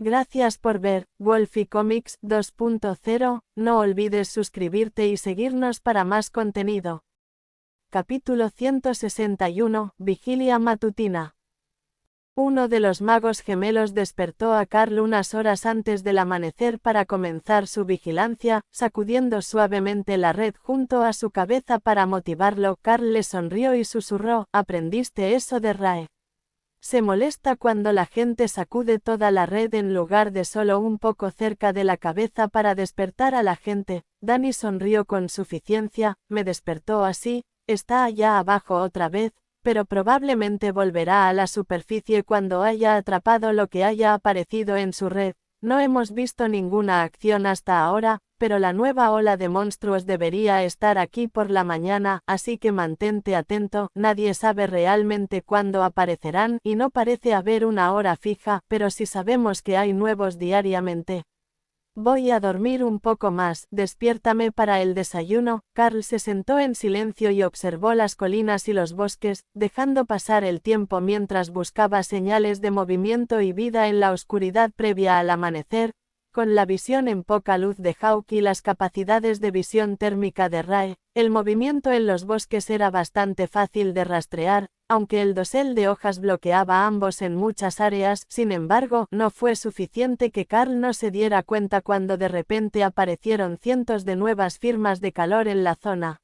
Gracias por ver Wolfie Comics 2.0, no olvides suscribirte y seguirnos para más contenido. Capítulo 161, Vigilia matutina. Uno de los magos gemelos despertó a Carl unas horas antes del amanecer para comenzar su vigilancia, sacudiendo suavemente la red junto a su cabeza para motivarlo. Carl le sonrió y susurró: ¿aprendiste eso de Rae? Se molesta cuando la gente sacude toda la red en lugar de solo un poco cerca de la cabeza para despertar a la gente. Danny sonrió con suficiencia, me despertó así, está allá abajo otra vez, pero probablemente volverá a la superficie cuando haya atrapado lo que haya aparecido en su red. No hemos visto ninguna acción hasta ahora, pero la nueva ola de monstruos debería estar aquí por la mañana, así que mantente atento. Nadie sabe realmente cuándo aparecerán y no parece haber una hora fija, pero sí sabemos que hay nuevos diariamente. Voy a dormir un poco más, despiértame para el desayuno. Carl se sentó en silencio y observó las colinas y los bosques, dejando pasar el tiempo mientras buscaba señales de movimiento y vida en la oscuridad previa al amanecer. Con la visión en poca luz de Hawk y las capacidades de visión térmica de Rae, el movimiento en los bosques era bastante fácil de rastrear, aunque el dosel de hojas bloqueaba a ambos en muchas áreas. Sin embargo, no fue suficiente que Carl no se diera cuenta cuando de repente aparecieron cientos de nuevas firmas de calor en la zona.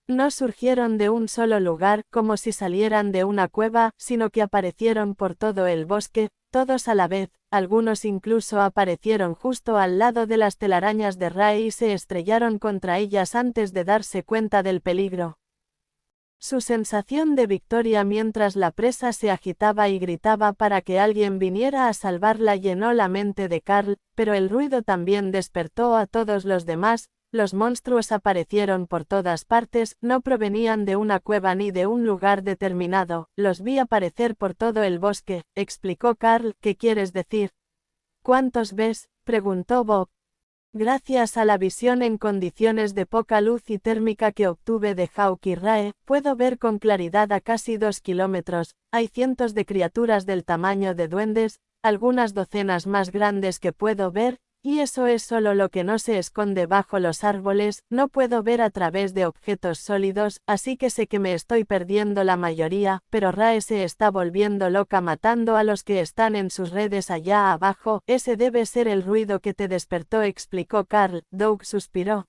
No surgieron de un solo lugar, como si salieran de una cueva, sino que aparecieron por todo el bosque, todos a la vez. Algunos incluso aparecieron justo al lado de las telarañas de Rae y se estrellaron contra ellas antes de darse cuenta del peligro. Su sensación de victoria mientras la presa se agitaba y gritaba para que alguien viniera a salvarla llenó la mente de Carl, pero el ruido también despertó a todos los demás. Los monstruos aparecieron por todas partes, no provenían de una cueva ni de un lugar determinado. Los vi aparecer por todo el bosque, explicó Carl. ¿Qué quieres decir? ¿Cuántos ves?, preguntó Bob. Gracias a la visión en condiciones de poca luz y térmica que obtuve de Hawk y Rae, puedo ver con claridad a casi 2 kilómetros. Hay cientos de criaturas del tamaño de duendes, algunas docenas más grandes que puedo ver, y eso es solo lo que no se esconde bajo los árboles. No puedo ver a través de objetos sólidos, así que sé que me estoy perdiendo la mayoría, pero Rae se está volviendo loca matando a los que están en sus redes allá abajo. Ese debe ser el ruido que te despertó, explicó Carl. Doug suspiró.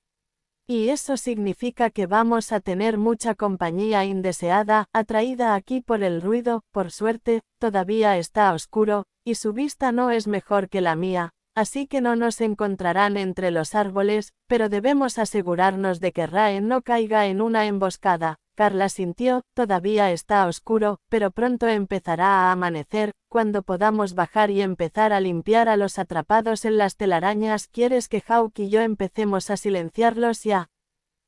Y eso significa que vamos a tener mucha compañía indeseada, atraída aquí por el ruido. Por suerte, todavía está oscuro, y su vista no es mejor que la mía. Así que no nos encontrarán entre los árboles, pero debemos asegurarnos de que Rae no caiga en una emboscada. Carla sintió, todavía está oscuro, pero pronto empezará a amanecer, cuando podamos bajar y empezar a limpiar a los atrapados en las telarañas. ¿Quieres que Hawk y yo empecemos a silenciarlos ya?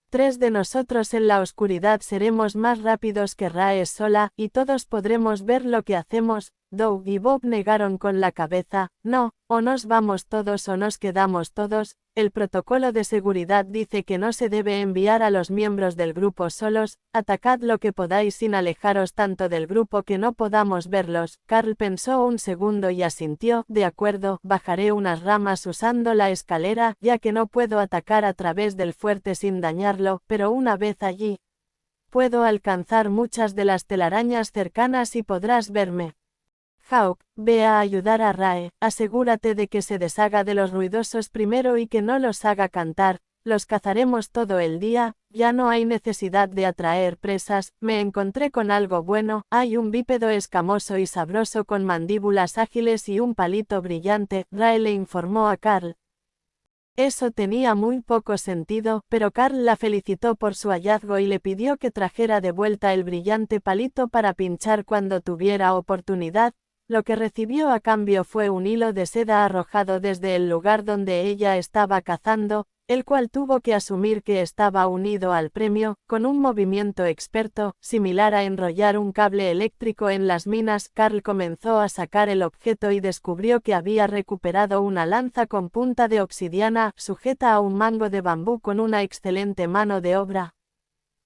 3 de nosotros en la oscuridad seremos más rápidos que Rae sola, y todos podremos ver lo que hacemos. Doug y Bob negaron con la cabeza. No, o nos vamos todos o nos quedamos todos. El protocolo de seguridad dice que no se debe enviar a los miembros del grupo solos. Atacad lo que podáis sin alejaros tanto del grupo que no podamos verlos. Carl pensó un segundo y asintió. De acuerdo, bajaré unas ramas usando la escalera, ya que no puedo atacar a través del fuerte sin dañarlo, pero una vez allí, puedo alcanzar muchas de las telarañas cercanas y podrás verme. Hawk, ve a ayudar a Rae, asegúrate de que se deshaga de los ruidosos primero y que no los haga cantar. Los cazaremos todo el día, ya no hay necesidad de atraer presas. Me encontré con algo bueno. Hay un bípedo escamoso y sabroso con mandíbulas ágiles y un palito brillante. Rae le informó a Carl. Eso tenía muy poco sentido, pero Carl la felicitó por su hallazgo y le pidió que trajera de vuelta el brillante palito para pinchar cuando tuviera oportunidad. Lo que recibió a cambio fue un hilo de seda arrojado desde el lugar donde ella estaba cazando, el cual tuvo que asumir que estaba unido al premio. Con un movimiento experto, similar a enrollar un cable eléctrico en las minas, Carl comenzó a sacar el objeto y descubrió que había recuperado una lanza con punta de obsidiana, sujeta a un mango de bambú con una excelente mano de obra.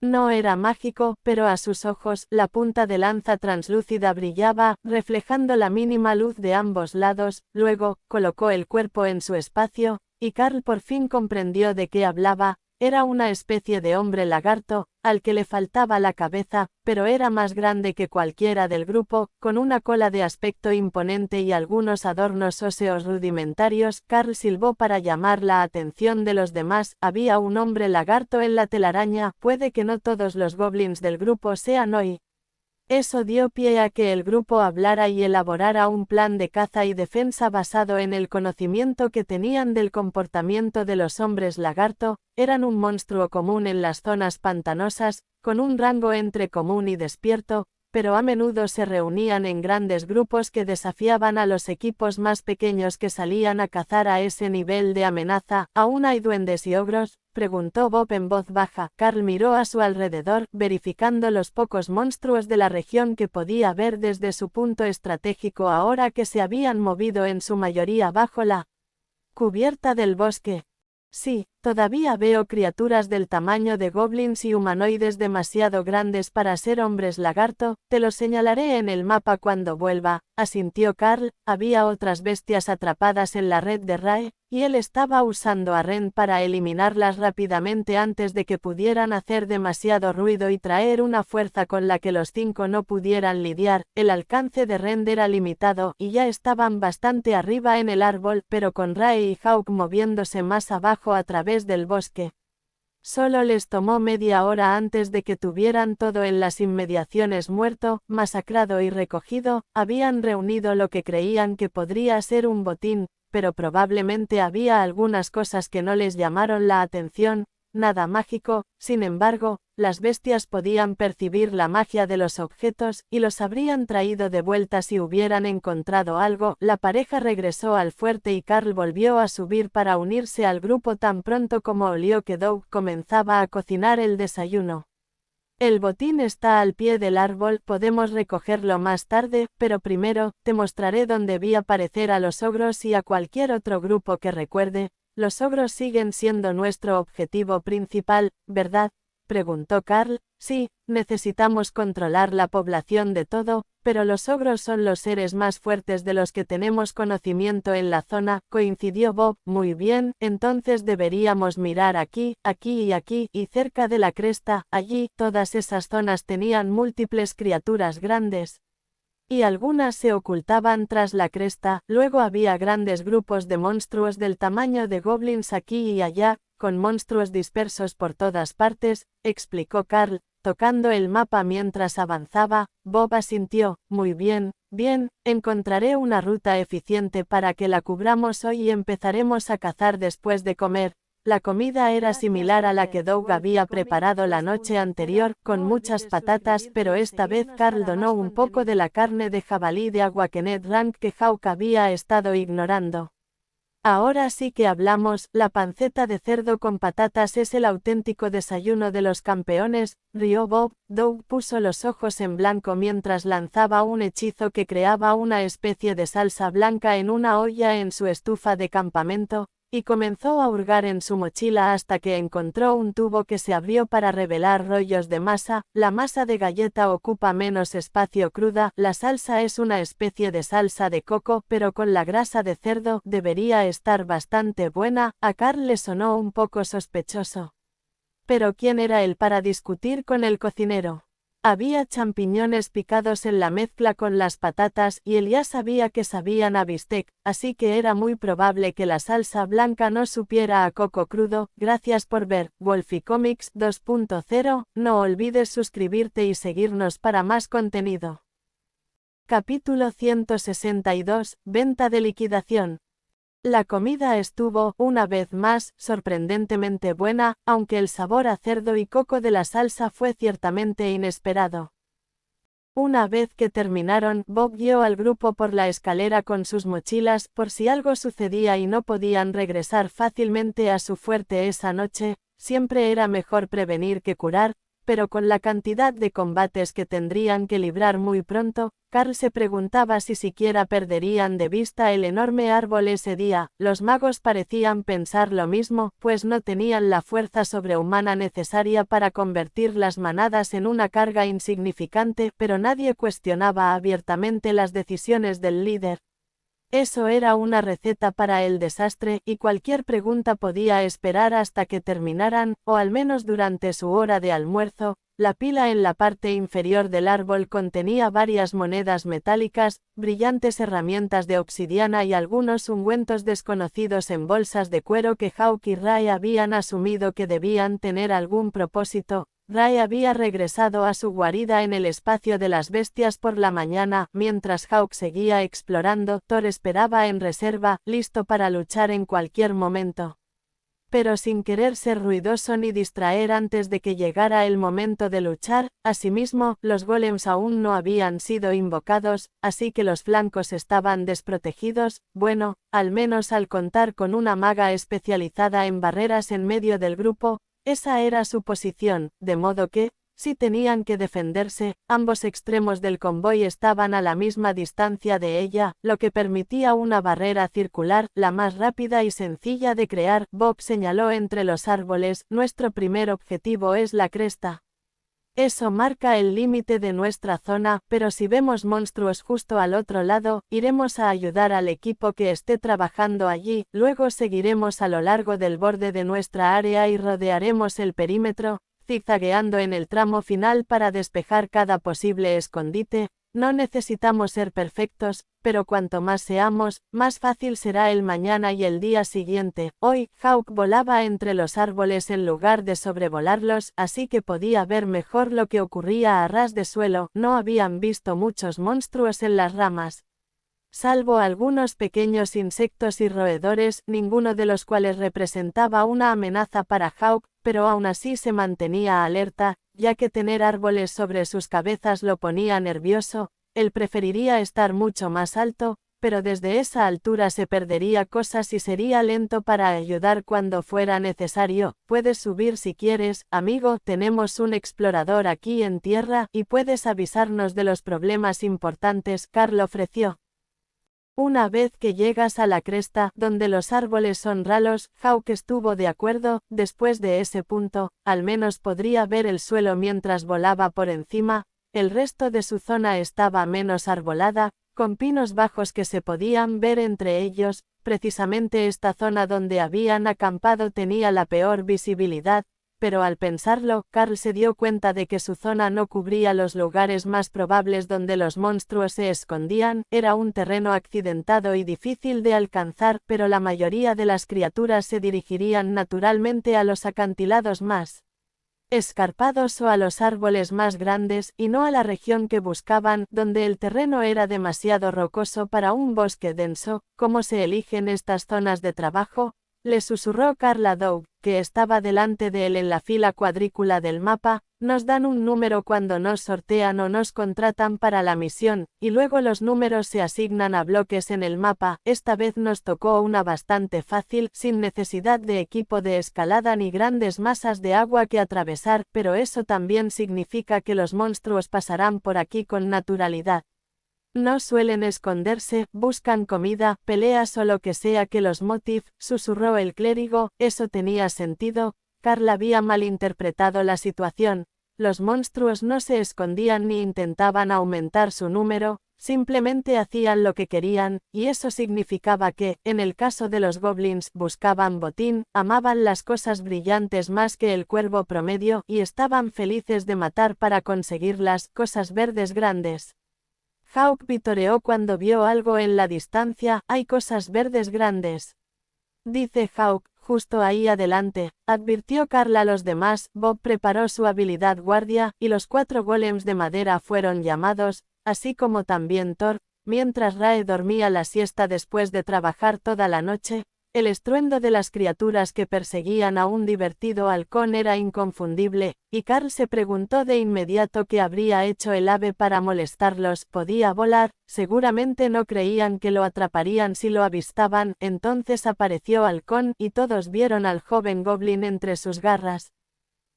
No era mágico, pero a sus ojos, la punta de lanza translúcida brillaba, reflejando la mínima luz de ambos lados. Luego, colocó el cuerpo en su espacio, y Carl por fin comprendió de qué hablaba. Era una especie de hombre lagarto, al que le faltaba la cabeza, pero era más grande que cualquiera del grupo, con una cola de aspecto imponente y algunos adornos óseos rudimentarios. Carl silbó para llamar la atención de los demás. Había un hombre lagarto en la telaraña. Puede que no todos los goblins del grupo sean hoy. Eso dio pie a que el grupo hablara y elaborara un plan de caza y defensa basado en el conocimiento que tenían del comportamiento de los hombres lagarto. Eran un monstruo común en las zonas pantanosas, con un rango entre común y despierto, pero a menudo se reunían en grandes grupos que desafiaban a los equipos más pequeños que salían a cazar a ese nivel de amenaza. ¿Aún hay duendes y ogros?, preguntó Bob en voz baja. Carl miró a su alrededor, verificando los pocos monstruos de la región que podía ver desde su punto estratégico ahora que se habían movido en su mayoría bajo la cubierta del bosque. Sí, todavía veo criaturas del tamaño de goblins y humanoides demasiado grandes para ser hombres lagarto. Te lo señalaré en el mapa cuando vuelva, asintió Carl. Había otras bestias atrapadas en la red de Rae, y él estaba usando a Ren para eliminarlas rápidamente antes de que pudieran hacer demasiado ruido y traer una fuerza con la que los 5 no pudieran lidiar. El alcance de Ren era limitado, y ya estaban bastante arriba en el árbol, pero con Rae y Hawk moviéndose más abajo a través del bosque. Solo les tomó media hora antes de que tuvieran todo en las inmediaciones muerto, masacrado y recogido. Habían reunido lo que creían que podría ser un botín, pero probablemente había algunas cosas que no les llamaron la atención. Nada mágico. Sin embargo, las bestias podían percibir la magia de los objetos, y los habrían traído de vuelta si hubieran encontrado algo. La pareja regresó al fuerte y Carl volvió a subir para unirse al grupo tan pronto como olió que Doug comenzaba a cocinar el desayuno. El botín está al pie del árbol, podemos recogerlo más tarde, pero primero, te mostraré dónde vi aparecer a los ogros y a cualquier otro grupo que recuerde. Los ogros siguen siendo nuestro objetivo principal, ¿verdad?, preguntó Carl. Sí, necesitamos controlar la población de todo, pero los ogros son los seres más fuertes de los que tenemos conocimiento en la zona, coincidió Bob. Muy bien, entonces deberíamos mirar aquí, aquí y aquí, y cerca de la cresta. Allí, todas esas zonas tenían múltiples criaturas grandes, y algunas se ocultaban tras la cresta. Luego había grandes grupos de monstruos del tamaño de goblins aquí y allá, con monstruos dispersos por todas partes, explicó Carl, tocando el mapa mientras avanzaba. Bob asintió. Muy bien, encontraré una ruta eficiente para que la cubramos hoy y empezaremos a cazar después de comer. La comida era similar a la que Doug había preparado la noche anterior, con muchas patatas, pero esta vez Carl donó un poco de la carne de jabalí de agua que Ned Rank que Hawk había estado ignorando. Ahora sí que hablamos. La panceta de cerdo con patatas es el auténtico desayuno de los campeones, rió Bob. Doug puso los ojos en blanco mientras lanzaba un hechizo que creaba una especie de salsa blanca en una olla en su estufa de campamento, y comenzó a hurgar en su mochila hasta que encontró un tubo que se abrió para revelar rollos de masa. La masa de galleta ocupa menos espacio cruda. La salsa es una especie de salsa de coco, pero con la grasa de cerdo. Debería estar bastante buena. A Carl le sonó un poco sospechoso. Pero ¿quién era él para discutir con el cocinero? Había champiñones picados en la mezcla con las patatas y él ya sabía que sabían a bistec, así que era muy probable que la salsa blanca no supiera a coco crudo. Gracias por ver Wolfie Comics 2.0, no olvides suscribirte y seguirnos para más contenido. Capítulo 162, Venta de liquidación. La comida estuvo, una vez más, sorprendentemente buena, aunque el sabor a cerdo y coco de la salsa fue ciertamente inesperado. Una vez que terminaron, Bob guió al grupo por la escalera con sus mochilas, por si algo sucedía y no podían regresar fácilmente a su fuerte esa noche. Siempre era mejor prevenir que curar. pero con la cantidad de combates que tendrían que librar muy pronto, Carl se preguntaba si siquiera perderían de vista el enorme árbol ese día. Los magos parecían pensar lo mismo, pues no tenían la fuerza sobrehumana necesaria para convertir las manadas en una carga insignificante, pero nadie cuestionaba abiertamente las decisiones del líder. Eso era una receta para el desastre, y cualquier pregunta podía esperar hasta que terminaran, o al menos durante su hora de almuerzo. La pila en la parte inferior del árbol contenía varias monedas metálicas, brillantes herramientas de obsidiana y algunos ungüentos desconocidos en bolsas de cuero que Hawk y Ray habían asumido que debían tener algún propósito. Ray había regresado a su guarida en el espacio de las bestias por la mañana, mientras Hawk seguía explorando. Thor esperaba en reserva, listo para luchar en cualquier momento. Pero sin querer ser ruidoso ni distraer antes de que llegara el momento de luchar. Asimismo, los golems aún no habían sido invocados, así que los flancos estaban desprotegidos, bueno, al menos al contar con una maga especializada en barreras en medio del grupo. Esa era su posición, de modo que, si tenían que defenderse, ambos extremos del convoy estaban a la misma distancia de ella, lo que permitía una barrera circular, la más rápida y sencilla de crear. Bob señaló entre los árboles: nuestro primer objetivo es la cresta. Eso marca el límite de nuestra zona, pero si vemos monstruos justo al otro lado, iremos a ayudar al equipo que esté trabajando allí, luego seguiremos a lo largo del borde de nuestra área y rodearemos el perímetro, zigzagueando en el tramo final para despejar cada posible escondite. No necesitamos ser perfectos, pero cuanto más seamos, más fácil será el mañana y el día siguiente. Hoy, Hawk volaba entre los árboles en lugar de sobrevolarlos, así que podía ver mejor lo que ocurría a ras de suelo. No habían visto muchos monstruos en las ramas. Salvo algunos pequeños insectos y roedores, ninguno de los cuales representaba una amenaza para Hawk, pero aún así se mantenía alerta, ya que tener árboles sobre sus cabezas lo ponía nervioso. Él preferiría estar mucho más alto, pero desde esa altura se perdería cosas y sería lento para ayudar cuando fuera necesario. Puedes subir si quieres, amigo, tenemos un explorador aquí en tierra, y puedes avisarnos de los problemas importantes, Carl ofreció. Una vez que llegas a la cresta, donde los árboles son ralos, Hawk estuvo de acuerdo. Después de ese punto, al menos podría ver el suelo mientras volaba por encima. El resto de su zona estaba menos arbolada, con pinos bajos que se podían ver entre ellos. Precisamente esta zona donde habían acampado tenía la peor visibilidad. Pero al pensarlo, Carl se dio cuenta de que su zona no cubría los lugares más probables donde los monstruos se escondían. Era un terreno accidentado y difícil de alcanzar, pero la mayoría de las criaturas se dirigirían naturalmente a los acantilados más escarpados o a los árboles más grandes, y no a la región que buscaban, donde el terreno era demasiado rocoso para un bosque denso. ¿Cómo se eligen estas zonas de trabajo?, le susurró Carl a Doug, que estaba delante de él en la fila cuadrícula del mapa. Nos dan un número cuando nos sortean o nos contratan para la misión, y luego los números se asignan a bloques en el mapa. Esta vez nos tocó una bastante fácil, sin necesidad de equipo de escalada ni grandes masas de agua que atravesar, pero eso también significa que los monstruos pasarán por aquí con naturalidad. No suelen esconderse, buscan comida, peleas o lo que sea que los motive, susurró el clérigo. Eso tenía sentido. Carl había malinterpretado la situación. Los monstruos no se escondían ni intentaban aumentar su número, simplemente hacían lo que querían, y eso significaba que, en el caso de los goblins, buscaban botín, amaban las cosas brillantes más que el cuervo promedio, y estaban felices de matar para conseguirlas, cosas verdes grandes. Hawk vitoreó cuando vio algo en la distancia. Hay cosas verdes grandes, dice Hawk, justo ahí adelante, advirtió Carl a los demás. Bob preparó su habilidad guardia, y los 4 golems de madera fueron llamados, así como también Thor, mientras Rae dormía la siesta después de trabajar toda la noche. El estruendo de las criaturas que perseguían a un divertido halcón era inconfundible, y Carl se preguntó de inmediato qué habría hecho el ave para molestarlos. Podía volar, seguramente no creían que lo atraparían si lo avistaban. Entonces apareció Halcón, y todos vieron al joven goblin entre sus garras.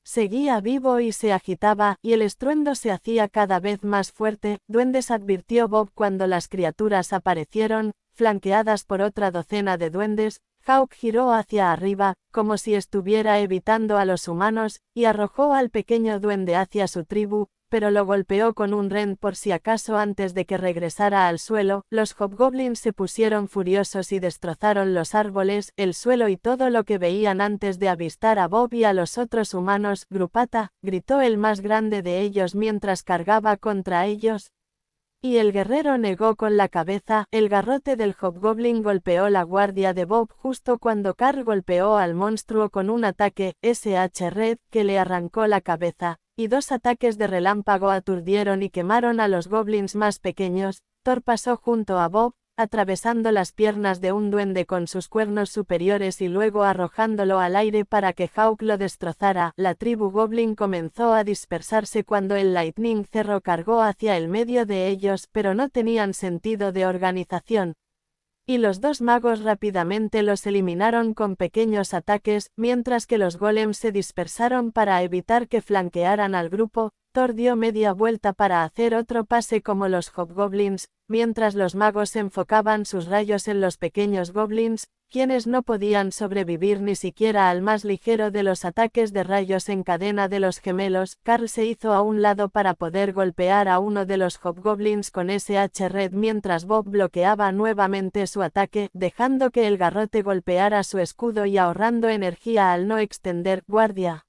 Seguía vivo y se agitaba, y el estruendo se hacía cada vez más fuerte. Duendes, advirtió Bob cuando las criaturas aparecieron, flanqueadas por otra docena de duendes. Hawk giró hacia arriba, como si estuviera evitando a los humanos, y arrojó al pequeño duende hacia su tribu, pero lo golpeó con un ren por si acaso antes de que regresara al suelo. Los hobgoblins se pusieron furiosos y destrozaron los árboles, el suelo y todo lo que veían antes de avistar a Bob y a los otros humanos. Grupata, gritó el más grande de ellos mientras cargaba contra ellos. Y el guerrero negó con la cabeza. El garrote del hobgoblin golpeó la guardia de Bob justo cuando Carl golpeó al monstruo con un ataque sh-red que le arrancó la cabeza, y dos ataques de relámpago aturdieron y quemaron a los goblins más pequeños. Thor pasó junto a Bob, atravesando las piernas de un duende con sus cuernos superiores y luego arrojándolo al aire para que Hawk lo destrozara. La tribu goblin comenzó a dispersarse cuando el Lightning Cerro cargó hacia el medio de ellos, pero no tenían sentido de organización. Y los dos magos rápidamente los eliminaron con pequeños ataques, mientras que los golems se dispersaron para evitar que flanquearan al grupo. Thor dio media vuelta para hacer otro pase como los hobgoblins, mientras los magos enfocaban sus rayos en los pequeños goblins, quienes no podían sobrevivir ni siquiera al más ligero de los ataques de rayos en cadena de los gemelos. Carl se hizo a un lado para poder golpear a uno de los hobgoblins con sh-red mientras Bob bloqueaba nuevamente su ataque, dejando que el garrote golpeara su escudo y ahorrando energía al no extender guardia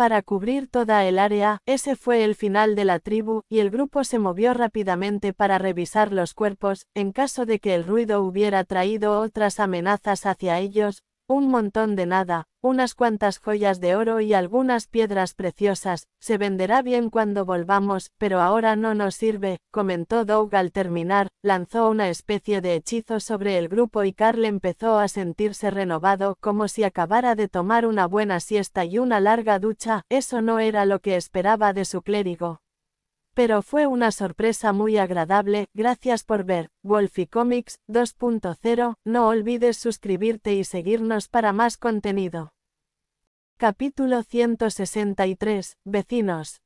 para cubrir toda el área. Ese fue el final de la tribu, y el grupo se movió rápidamente para revisar los cuerpos, en caso de que el ruido hubiera traído otras amenazas hacia ellos. Un montón de nada, unas cuantas joyas de oro y algunas piedras preciosas. Se venderá bien cuando volvamos, pero ahora no nos sirve, comentó Doug al terminar. Lanzó una especie de hechizo sobre el grupo y Carl empezó a sentirse renovado, como si acabara de tomar una buena siesta y una larga ducha. Eso no era lo que esperaba de su clérigo, pero fue una sorpresa muy agradable. Gracias por ver Wolfie Comics 2.0. No olvides suscribirte y seguirnos para más contenido. Capítulo 163. Vecinos.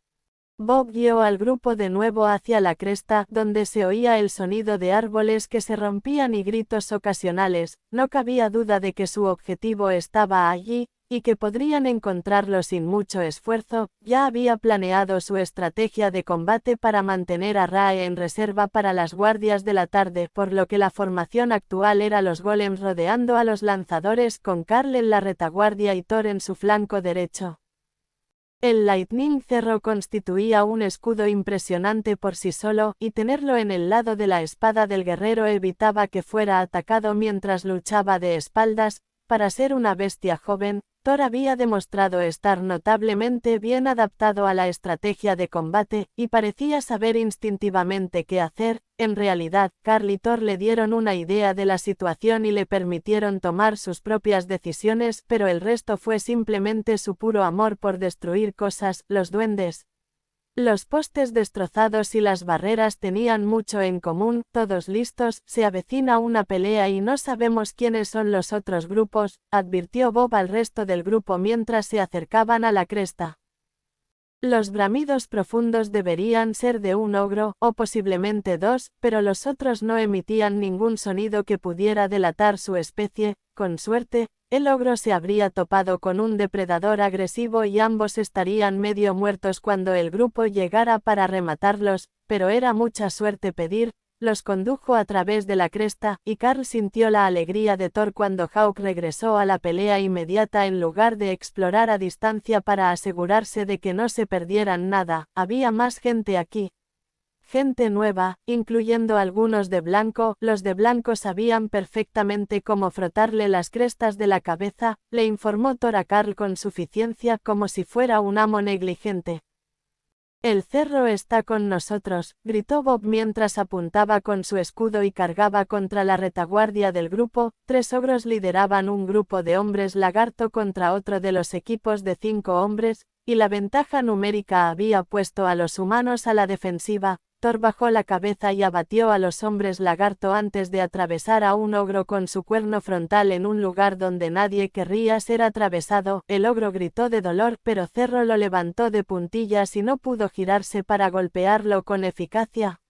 Bob guió al grupo de nuevo hacia la cresta, donde se oía el sonido de árboles que se rompían y gritos ocasionales. No cabía duda de que su objetivo estaba allí, y que podrían encontrarlo sin mucho esfuerzo. Ya había planeado su estrategia de combate para mantener a Rae en reserva para las guardias de la tarde, por lo que la formación actual era los golems rodeando a los lanzadores con Carl en la retaguardia y Thor en su flanco derecho. El Lightning Cerro constituía un escudo impresionante por sí solo, y tenerlo en el lado de la espada del guerrero evitaba que fuera atacado mientras luchaba de espaldas. Para ser una bestia joven, Thor había demostrado estar notablemente bien adaptado a la estrategia de combate, y parecía saber instintivamente qué hacer. En realidad, Carl y Thor le dieron una idea de la situación y le permitieron tomar sus propias decisiones, pero el resto fue simplemente su puro amor por destruir cosas. Los duendes, los postes destrozados y las barreras tenían mucho en común. Todos listos, se avecina una pelea y no sabemos quiénes son los otros grupos, advirtió Bob al resto del grupo mientras se acercaban a la cresta. Los bramidos profundos deberían ser de un ogro, o posiblemente dos, pero los otros no emitían ningún sonido que pudiera delatar su especie. Con suerte, el ogro se habría topado con un depredador agresivo y ambos estarían medio muertos cuando el grupo llegara para rematarlos, pero era mucha suerte pedir. Los condujo a través de la cresta, y Carl sintió la alegría de Thor cuando Hawk regresó a la pelea inmediata en lugar de explorar a distancia para asegurarse de que no se perdieran nada. Había más gente aquí. Gente nueva, incluyendo algunos de blanco. Los de blanco sabían perfectamente cómo frotarle las crestas de la cabeza, le informó Thor a Carl con suficiencia, como si fuera un amo negligente. El cerro está con nosotros, gritó Bob mientras apuntaba con su escudo y cargaba contra la retaguardia del grupo. 3 ogros lideraban un grupo de hombres lagarto contra otro de los equipos de 5 hombres, y la ventaja numérica había puesto a los humanos a la defensiva. Thor bajó la cabeza y abatió a los hombres lagarto antes de atravesar a un ogro con su cuerno frontal en un lugar donde nadie querría ser atravesado. El ogro gritó de dolor, pero Cerro lo levantó de puntillas y no pudo girarse para golpearlo con eficacia.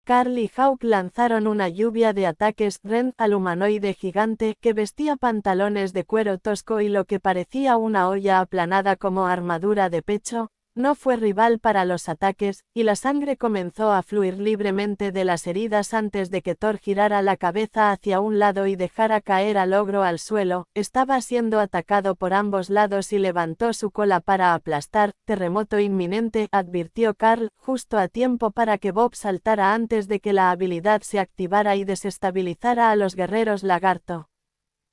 Carl y Hawk lanzaron una lluvia de ataques Rend al humanoide gigante que vestía pantalones de cuero tosco y lo que parecía una olla aplanada como armadura de pecho. No fue rival para los ataques, y la sangre comenzó a fluir libremente de las heridas antes de que Thor girara la cabeza hacia un lado y dejara caer al ogro al suelo. Estaba siendo atacado por ambos lados y levantó su cola para aplastar. Terremoto inminente, advirtió Carl, justo a tiempo para que Bob saltara antes de que la habilidad se activara y desestabilizara a los guerreros lagarto.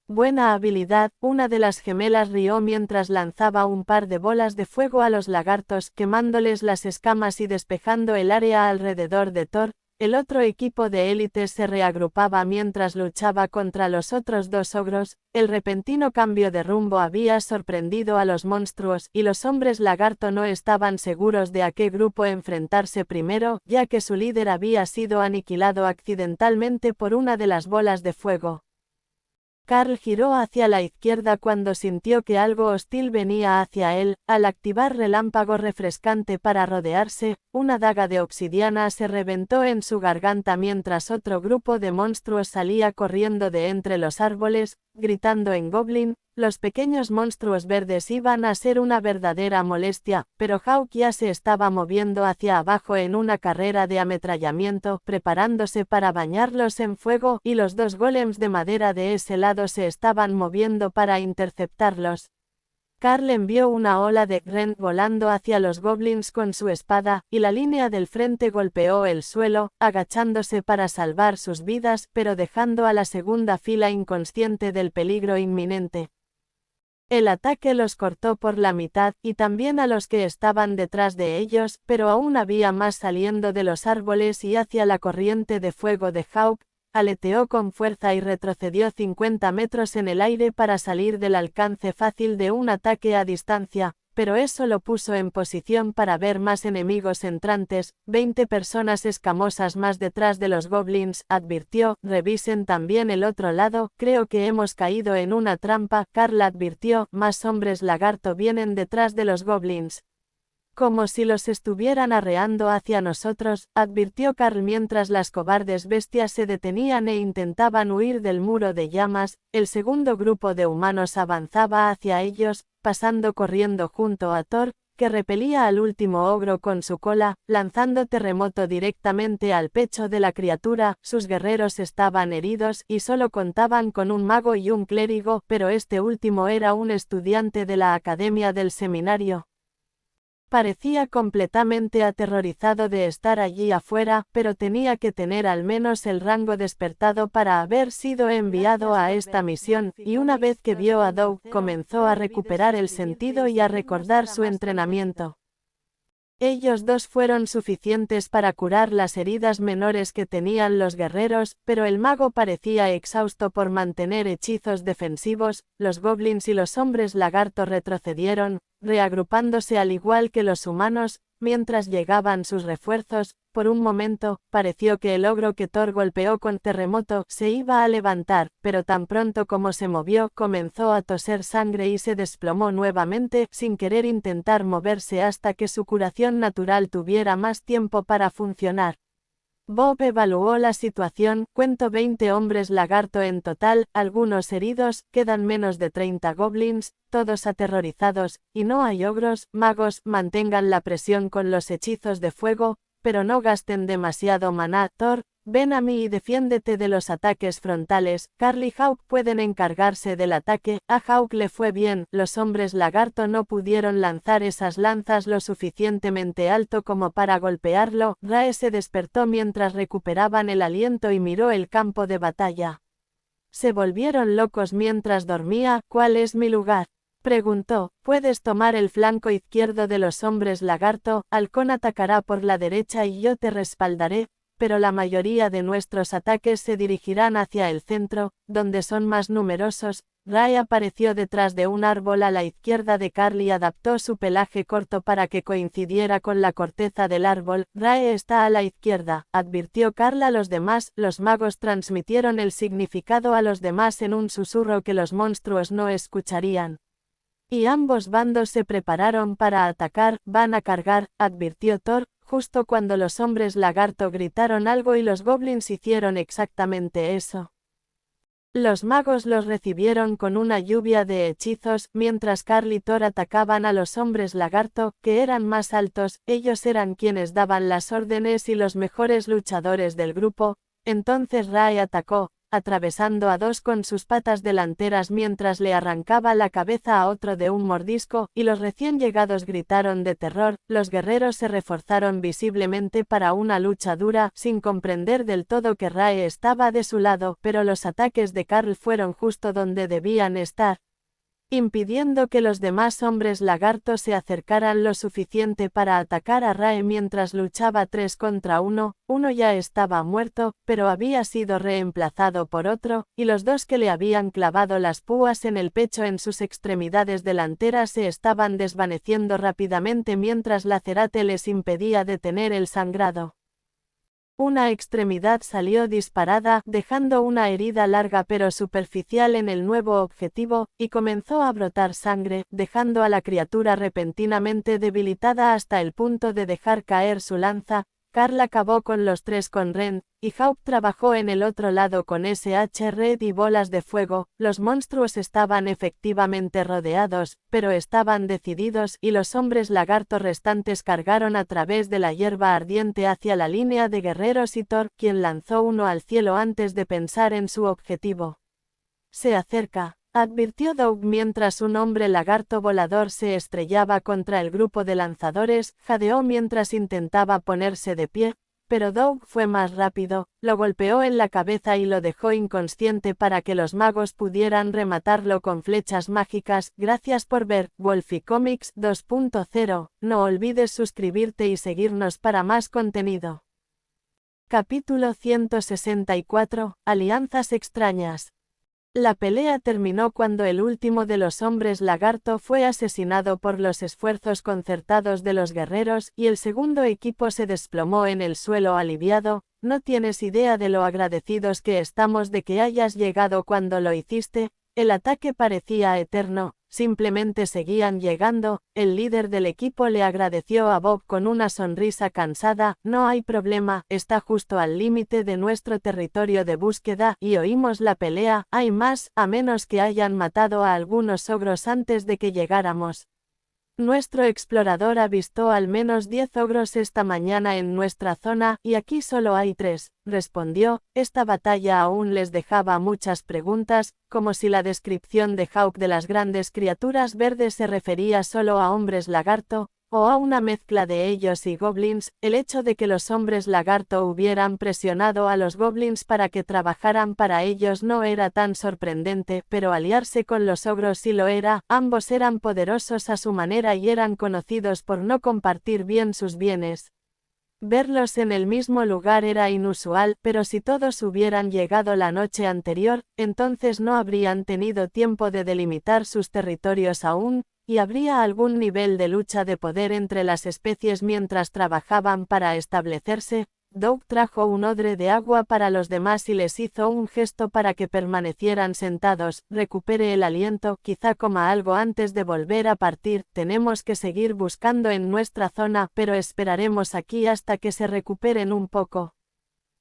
Buena habilidad, una de las gemelas rió mientras lanzaba un par de bolas de fuego a los lagartos, quemándoles las escamas y despejando el área alrededor de Thor. El otro equipo de élites se reagrupaba mientras luchaba contra los otros dos ogros. El repentino cambio de rumbo había sorprendido a los monstruos, y los hombres lagarto no estaban seguros de a qué grupo enfrentarse primero, ya que su líder había sido aniquilado accidentalmente por una de las bolas de fuego. Carl giró hacia la izquierda cuando sintió que algo hostil venía hacia él. Al activar relámpago refrescante para rodearse, una daga de obsidiana se reventó en su garganta mientras otro grupo de monstruos salía corriendo de entre los árboles, gritando en goblin. Los pequeños monstruos verdes iban a ser una verdadera molestia, pero Hawk ya se estaba moviendo hacia abajo en una carrera de ametrallamiento, preparándose para bañarlos en fuego, y los dos golems de madera de ese lado se estaban moviendo para interceptarlos. Carl envió una ola de Rend volando hacia los goblins con su espada, y la línea del frente golpeó el suelo, agachándose para salvar sus vidas, pero dejando a la segunda fila inconsciente del peligro inminente. El ataque los cortó por la mitad, y también a los que estaban detrás de ellos, pero aún había más saliendo de los árboles y hacia la corriente de fuego de Hawk. Aleteó con fuerza y retrocedió 50 metros en el aire para salir del alcance fácil de un ataque a distancia, pero eso lo puso en posición para ver más enemigos entrantes. 20 personas escamosas más detrás de los goblins, advirtió. Revisen también el otro lado, creo que hemos caído en una trampa. Carl advirtió, más hombres lagarto vienen detrás de los goblins. Como si los estuvieran arreando hacia nosotros, advirtió Carl mientras las cobardes bestias se detenían e intentaban huir del muro de llamas. El segundo grupo de humanos avanzaba hacia ellos, pasando corriendo junto a Thor, que repelía al último ogro con su cola, lanzando terremoto directamente al pecho de la criatura. Sus guerreros estaban heridos y solo contaban con un mago y un clérigo, pero este último era un estudiante de la academia del seminario. Parecía completamente aterrorizado de estar allí afuera, pero tenía que tener al menos el rango despertado para haber sido enviado a esta misión, y una vez que vio a Doug, comenzó a recuperar el sentido y a recordar su entrenamiento. Ellos dos fueron suficientes para curar las heridas menores que tenían los guerreros, pero el mago parecía exhausto por mantener hechizos defensivos. Los goblins y los hombres lagarto retrocedieron, reagrupándose al igual que los humanos, mientras llegaban sus refuerzos. Por un momento, pareció que el ogro que Thor golpeó con terremoto se iba a levantar, pero tan pronto como se movió, comenzó a toser sangre y se desplomó nuevamente, sin querer intentar moverse hasta que su curación natural tuviera más tiempo para funcionar. Bob evaluó la situación, cuento 20 hombres lagarto en total, algunos heridos, quedan menos de 30 goblins, todos aterrorizados, y no hay ogros. Magos, mantengan la presión con los hechizos de fuego, pero no gasten demasiado maná. Thor, ven a mí y defiéndete de los ataques frontales. Carl y Hawk pueden encargarse del ataque. A Hawk le fue bien, los hombres lagarto no pudieron lanzar esas lanzas lo suficientemente alto como para golpearlo. Rae se despertó mientras recuperaban el aliento y miró el campo de batalla. Se volvieron locos mientras dormía. ¿Cuál es mi lugar?, preguntó. Puedes tomar el flanco izquierdo de los hombres lagarto, Halcón atacará por la derecha y yo te respaldaré, pero la mayoría de nuestros ataques se dirigirán hacia el centro, donde son más numerosos. Rae apareció detrás de un árbol a la izquierda de Carl y adaptó su pelaje corto para que coincidiera con la corteza del árbol. Rae está a la izquierda, advirtió Carl a los demás. Los magos transmitieron el significado a los demás en un susurro que los monstruos no escucharían. Y ambos bandos se prepararon para atacar. Van a cargar, advirtió Thor, justo cuando los hombres lagarto gritaron algo y los goblins hicieron exactamente eso. Los magos los recibieron con una lluvia de hechizos, mientras Carl y Thor atacaban a los hombres lagarto, que eran más altos. Ellos eran quienes daban las órdenes y los mejores luchadores del grupo. Entonces Rae atacó, atravesando a dos con sus patas delanteras mientras le arrancaba la cabeza a otro de un mordisco, y los recién llegados gritaron de terror. Los guerreros se reforzaron visiblemente para una lucha dura, sin comprender del todo que Rae estaba de su lado, pero los ataques de Carl fueron justo donde debían estar, impidiendo que los demás hombres lagartos se acercaran lo suficiente para atacar a Rae mientras luchaba 3 contra 1. Uno ya estaba muerto, pero había sido reemplazado por otro, y los dos que le habían clavado las púas en el pecho en sus extremidades delanteras se estaban desvaneciendo rápidamente mientras la cerate les impedía detener el sangrado. Una extremidad salió disparada, dejando una herida larga pero superficial en el nuevo objetivo, y comenzó a brotar sangre, dejando a la criatura repentinamente debilitada hasta el punto de dejar caer su lanza. Carl acabó con los 3 con Ren, y Hawk trabajó en el otro lado con SH Red y bolas de fuego. Los monstruos estaban efectivamente rodeados, pero estaban decididos y los hombres lagarto restantes cargaron a través de la hierba ardiente hacia la línea de guerreros y Thor, quien lanzó uno al cielo antes de pensar en su objetivo. Se acerca, advirtió Doug mientras un hombre lagarto volador se estrellaba contra el grupo de lanzadores. Jadeó mientras intentaba ponerse de pie, pero Doug fue más rápido, lo golpeó en la cabeza y lo dejó inconsciente para que los magos pudieran rematarlo con flechas mágicas. Gracias por ver Wolfie Comics 2.0. No olvides suscribirte y seguirnos para más contenido. Capítulo 164. Alianzas extrañas. La pelea terminó cuando el último de los hombres lagarto fue asesinado por los esfuerzos concertados de los guerreros, y el segundo equipo se desplomó en el suelo aliviado. No tienes idea de lo agradecidos que estamos de que hayas llegado cuando lo hiciste. El ataque parecía eterno, simplemente seguían llegando. El líder del equipo le agradeció a Bob con una sonrisa cansada. No hay problema, está justo al límite de nuestro territorio de búsqueda, y oímos la pelea. Hay más, a menos que hayan matado a algunos ogros antes de que llegáramos. Nuestro explorador avistó al menos 10 ogros esta mañana en nuestra zona, y aquí solo hay 3, respondió. Esta batalla aún les dejaba muchas preguntas, como si la descripción de Hawk de las grandes criaturas verdes se refería solo a hombres lagarto, o a una mezcla de ellos y goblins. El hecho de que los hombres lagarto hubieran presionado a los goblins para que trabajaran para ellos no era tan sorprendente, pero aliarse con los ogros sí lo era. Ambos eran poderosos a su manera y eran conocidos por no compartir bien sus bienes. Verlos en el mismo lugar era inusual, pero si todos hubieran llegado la noche anterior, entonces no habrían tenido tiempo de delimitar sus territorios aún, y habría algún nivel de lucha de poder entre las especies mientras trabajaban para establecerse. Doug trajo un odre de agua para los demás y les hizo un gesto para que permanecieran sentados. Recupere el aliento, quizá coma algo antes de volver a partir. Tenemos que seguir buscando en nuestra zona, pero esperaremos aquí hasta que se recuperen un poco.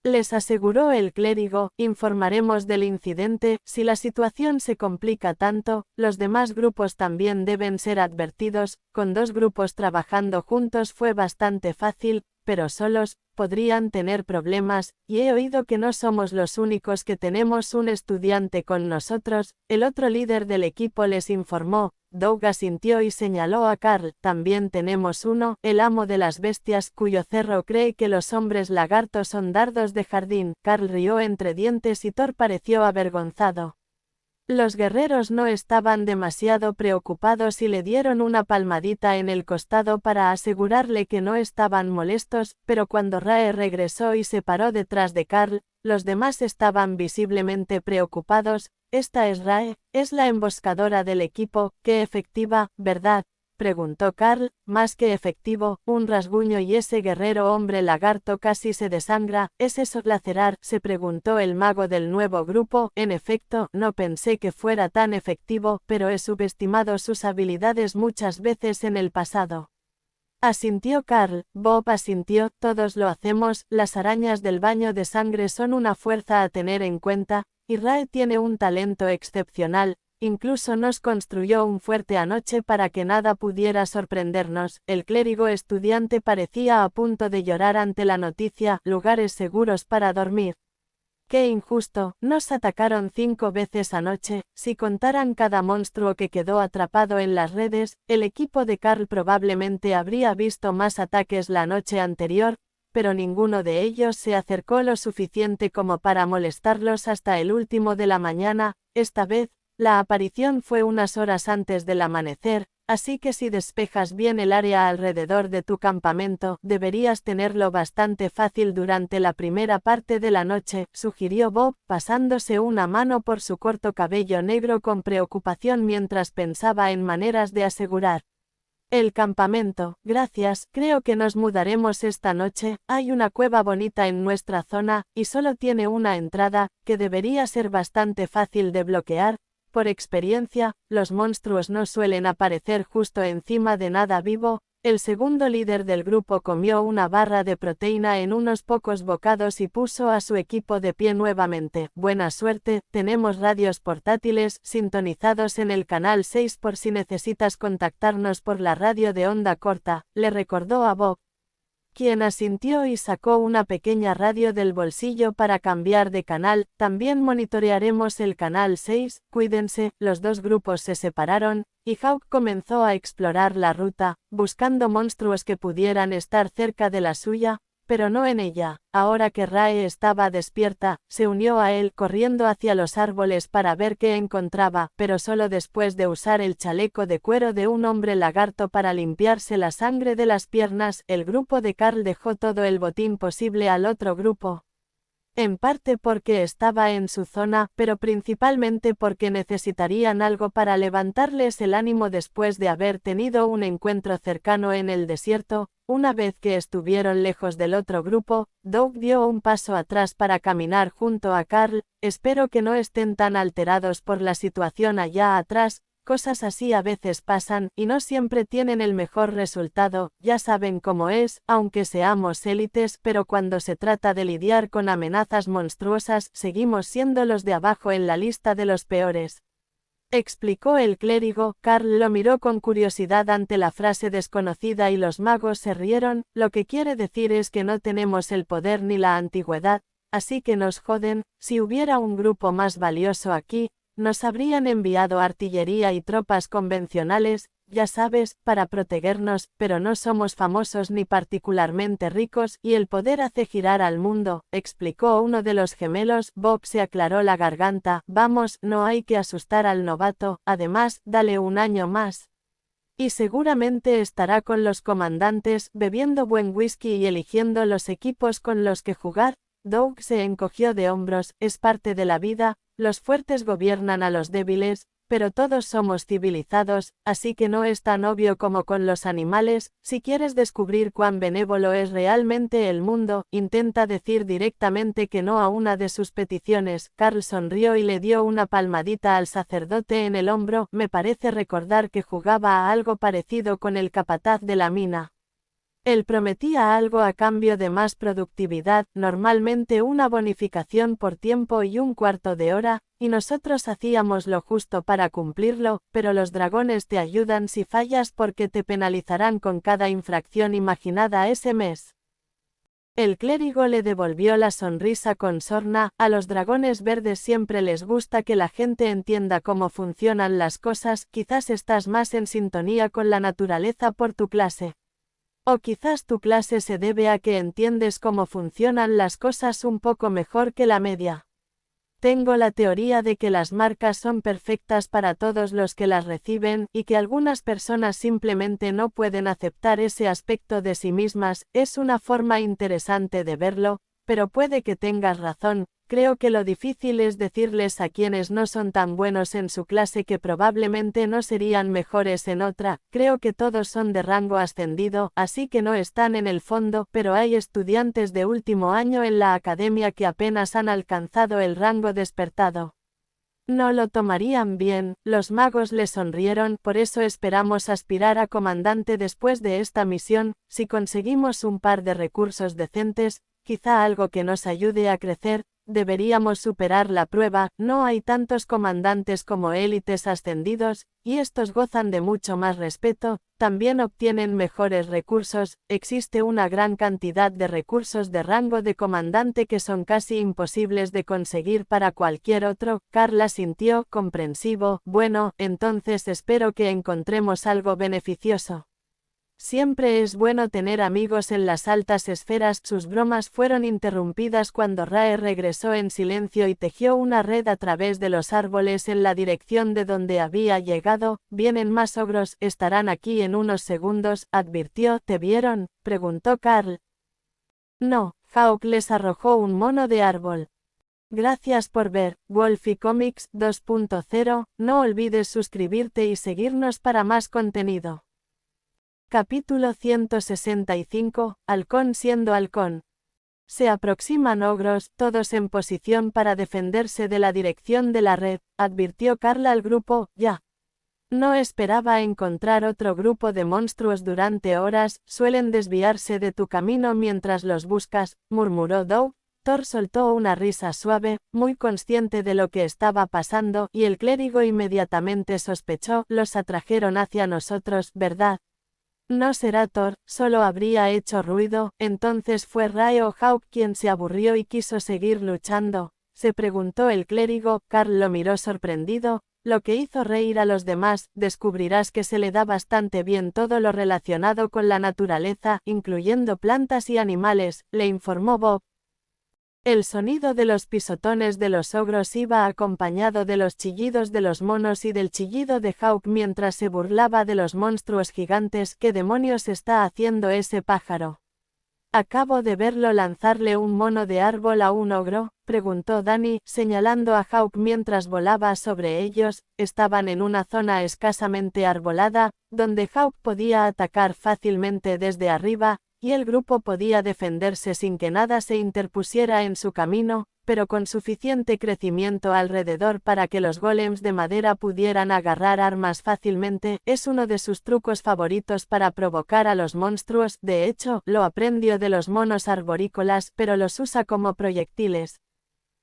Les aseguró el clérigo. Informaremos del incidente. Si la situación se complica tanto, los demás grupos también deben ser advertidos. Con 2 grupos trabajando juntos fue bastante fácil, pero solos podrían tener problemas, y he oído que no somos los únicos que tenemos un estudiante con nosotros. El otro líder del equipo les informó. Doug asintió y señaló a Carl. También tenemos uno, el amo de las bestias, cuyo cerro cree que los hombres lagartos son dardos de jardín. Carl rió entre dientes y Thor pareció avergonzado. Los guerreros no estaban demasiado preocupados y le dieron una palmadita en el costado para asegurarle que no estaban molestos, pero cuando Rae regresó y se paró detrás de Carl, los demás estaban visiblemente preocupados. esta es Rae, es la emboscadora del equipo, qué efectiva, ¿verdad? Preguntó Carl. Más que efectivo, un rasguño y ese guerrero hombre lagarto casi se desangra. ¿Es eso lacerar? Se preguntó el mago del nuevo grupo. En efecto, no pensé que fuera tan efectivo, pero he subestimado sus habilidades muchas veces en el pasado. Asintió Carl. Bob asintió. Todos lo hacemos. Las arañas del baño de sangre son una fuerza a tener en cuenta, y Rae tiene un talento excepcional. Incluso nos construyó un fuerte anoche para que nada pudiera sorprendernos. El clérigo estudiante parecía a punto de llorar ante la noticia. Lugares seguros para dormir. ¡Qué injusto! Nos atacaron 5 veces anoche. Si contaran cada monstruo que quedó atrapado en las redes, el equipo de Carl probablemente habría visto más ataques la noche anterior, pero ninguno de ellos se acercó lo suficiente como para molestarlos hasta el último de la mañana. Esta vez, la aparición fue unas horas antes del amanecer, así que si despejas bien el área alrededor de tu campamento, deberías tenerlo bastante fácil durante la primera parte de la noche, sugirió Bob, pasándose una mano por su corto cabello negro con preocupación mientras pensaba en maneras de asegurar. El campamento, gracias, creo que nos mudaremos esta noche. Hay una cueva bonita en nuestra zona, y solo tiene una entrada, que debería ser bastante fácil de bloquear. Por experiencia, los monstruos no suelen aparecer justo encima de nada vivo. El segundo líder del grupo comió una barra de proteína en unos pocos bocados y puso a su equipo de pie nuevamente. Buena suerte, tenemos radios portátiles sintonizados en el canal 6 por si necesitas contactarnos por la radio de onda corta, le recordó a Bob, quien asintió y sacó una pequeña radio del bolsillo para cambiar de canal. También monitorearemos el canal 6, cuídense. Los dos grupos se separaron, y Hawk comenzó a explorar la ruta, buscando monstruos que pudieran estar cerca de la suya, pero no en ella. Ahora que Rae estaba despierta, se unió a él corriendo hacia los árboles para ver qué encontraba, pero solo después de usar el chaleco de cuero de un hombre lagarto para limpiarse la sangre de las piernas. El grupo de Carl dejó todo el botín posible al otro grupo. En parte porque estaba en su zona, pero principalmente porque necesitarían algo para levantarles el ánimo después de haber tenido un encuentro cercano en el desierto. Una vez que estuvieron lejos del otro grupo, Doug dio un paso atrás para caminar junto a Carl. Espero que no estén tan alterados por la situación allá atrás. Cosas así a veces pasan, y no siempre tienen el mejor resultado. Ya saben cómo es, aunque seamos élites, pero cuando se trata de lidiar con amenazas monstruosas, seguimos siendo los de abajo en la lista de los peores. Explicó el clérigo. Carl lo miró con curiosidad ante la frase desconocida y los magos se rieron. Lo que quiere decir es que no tenemos el poder ni la antigüedad, así que nos joden. Si hubiera un grupo más valioso aquí, nos habrían enviado artillería y tropas convencionales, ya sabes, para protegernos, pero no somos famosos ni particularmente ricos, y el poder hace girar al mundo, explicó uno de los gemelos. Bob se aclaró la garganta. Vamos, no hay que asustar al novato, además, dale un año más. Y seguramente estará con los comandantes, bebiendo buen whisky y eligiendo los equipos con los que jugar. Doug se encogió de hombros. Es parte de la vida, los fuertes gobiernan a los débiles, pero todos somos civilizados, así que no es tan obvio como con los animales. Si quieres descubrir cuán benévolo es realmente el mundo, intenta decir directamente que no a una de sus peticiones. Carl sonrió y le dio una palmadita al sacerdote en el hombro. Me parece recordar que jugaba a algo parecido con el capataz de la mina. Él prometía algo a cambio de más productividad, normalmente una bonificación por tiempo y un cuarto de hora, y nosotros hacíamos lo justo para cumplirlo, pero los dragones te ayudan si fallas porque te penalizarán con cada infracción imaginada ese mes. El clérigo le devolvió la sonrisa con sorna. A los dragones verdes siempre les gusta que la gente entienda cómo funcionan las cosas. Quizás estás más en sintonía con la naturaleza por tu clase. O quizás tu clase se debe a que entiendes cómo funcionan las cosas un poco mejor que la media. Tengo la teoría de que las marcas son perfectas para todos los que las reciben, y que algunas personas simplemente no pueden aceptar ese aspecto de sí mismas. Es una forma interesante de verlo, pero puede que tengas razón. Creo que lo difícil es decirles a quienes no son tan buenos en su clase que probablemente no serían mejores en otra. Creo que todos son de rango ascendido, así que no están en el fondo, pero hay estudiantes de último año en la academia que apenas han alcanzado el rango despertado. No lo tomarían bien. Los magos le sonrieron, por eso esperamos aspirar a comandante después de esta misión. Si conseguimos un par de recursos decentes, quizá algo que nos ayude a crecer, deberíamos superar la prueba. No hay tantos comandantes como élites ascendidos, y estos gozan de mucho más respeto, también obtienen mejores recursos. Existe una gran cantidad de recursos de rango de comandante que son casi imposibles de conseguir para cualquier otro. Carla sintió comprensivo. Bueno, entonces espero que encontremos algo beneficioso. Siempre es bueno tener amigos en las altas esferas. Sus bromas fueron interrumpidas cuando Rae regresó en silencio y tejió una red a través de los árboles en la dirección de donde había llegado. Vienen más ogros, estarán aquí en unos segundos, advirtió. ¿Te vieron?, preguntó Carl. No, Hawk les arrojó un mono de árbol. Gracias por ver Wolfie Comics 2.0, no olvides suscribirte y seguirnos para más contenido. Capítulo 165, Halcón siendo halcón. Se aproximan ogros, todos en posición para defenderse de la dirección de la red, advirtió Carla al grupo. Ya. No esperaba encontrar otro grupo de monstruos durante horas, suelen desviarse de tu camino mientras los buscas, murmuró Doug. Thor soltó una risa suave, muy consciente de lo que estaba pasando, y el clérigo inmediatamente sospechó. Los atrajeron hacia nosotros, ¿verdad? No será Thor, solo habría hecho ruido. Entonces fue Rae o Hawk quien se aburrió y quiso seguir luchando, se preguntó el clérigo. Carl lo miró sorprendido, lo que hizo reír a los demás. Descubrirás que se le da bastante bien todo lo relacionado con la naturaleza, incluyendo plantas y animales, le informó Bob. El sonido de los pisotones de los ogros iba acompañado de los chillidos de los monos y del chillido de Hawk mientras se burlaba de los monstruos gigantes. ¿Qué demonios está haciendo ese pájaro? Acabo de verlo lanzarle un mono de árbol a un ogro, preguntó Danny, señalando a Hawk mientras volaba sobre ellos. Estaban en una zona escasamente arbolada, donde Hawk podía atacar fácilmente desde arriba, y el grupo podía defenderse sin que nada se interpusiera en su camino, pero con suficiente crecimiento alrededor para que los golems de madera pudieran agarrar armas fácilmente. Es uno de sus trucos favoritos para provocar a los monstruos. De hecho, lo aprendió de los monos arborícolas, pero los usa como proyectiles.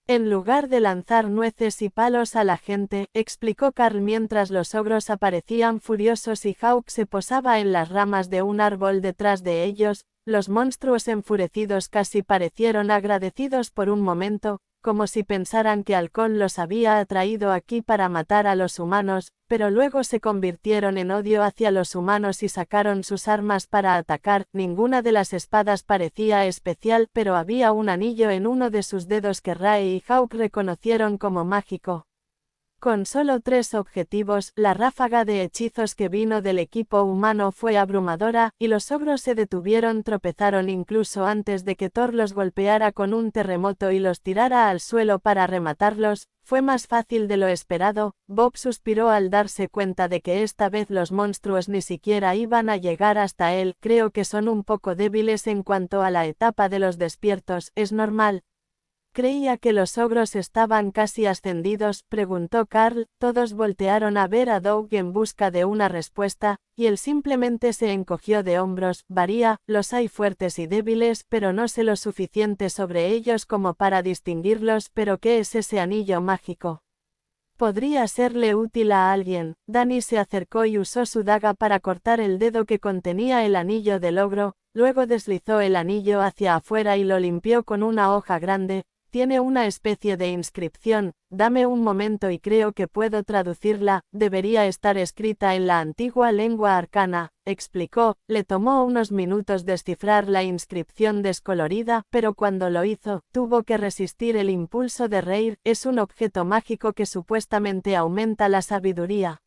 En lugar de lanzar nueces y palos a la gente, explicó Carl mientras los ogros aparecían furiosos y Hawk se posaba en las ramas de un árbol detrás de ellos. Los monstruos enfurecidos casi parecieron agradecidos por un momento, como si pensaran que Halcón los había atraído aquí para matar a los humanos, pero luego se convirtieron en odio hacia los humanos y sacaron sus armas para atacar. Ninguna de las espadas parecía especial, pero había un anillo en uno de sus dedos que Rae y Hawk reconocieron como mágico. Con solo 3 objetivos, la ráfaga de hechizos que vino del equipo humano fue abrumadora, y los ogros se detuvieron, tropezaron incluso antes de que Thor los golpeara con un terremoto y los tirara al suelo para rematarlos. Fue más fácil de lo esperado. Bob suspiró al darse cuenta de que esta vez los monstruos ni siquiera iban a llegar hasta él. Creo que son un poco débiles en cuanto a la etapa de los despiertos. ¿Es normal? ¿Creía que los ogros estaban casi ascendidos?, preguntó Carl. Todos voltearon a ver a Doug en busca de una respuesta, y él simplemente se encogió de hombros. Varía, los hay fuertes y débiles, pero no sé lo suficiente sobre ellos como para distinguirlos. ¿Pero qué es ese anillo mágico? Podría serle útil a alguien. Danny se acercó y usó su daga para cortar el dedo que contenía el anillo del ogro, luego deslizó el anillo hacia afuera y lo limpió con una hoja grande. Tiene una especie de inscripción. Dame un momento y creo que puedo traducirla. Debería estar escrita en la antigua lengua arcana, explicó. Le tomó unos minutos descifrar la inscripción descolorida, pero cuando lo hizo, tuvo que resistir el impulso de reír. Es un objeto mágico que supuestamente aumenta la sabiduría.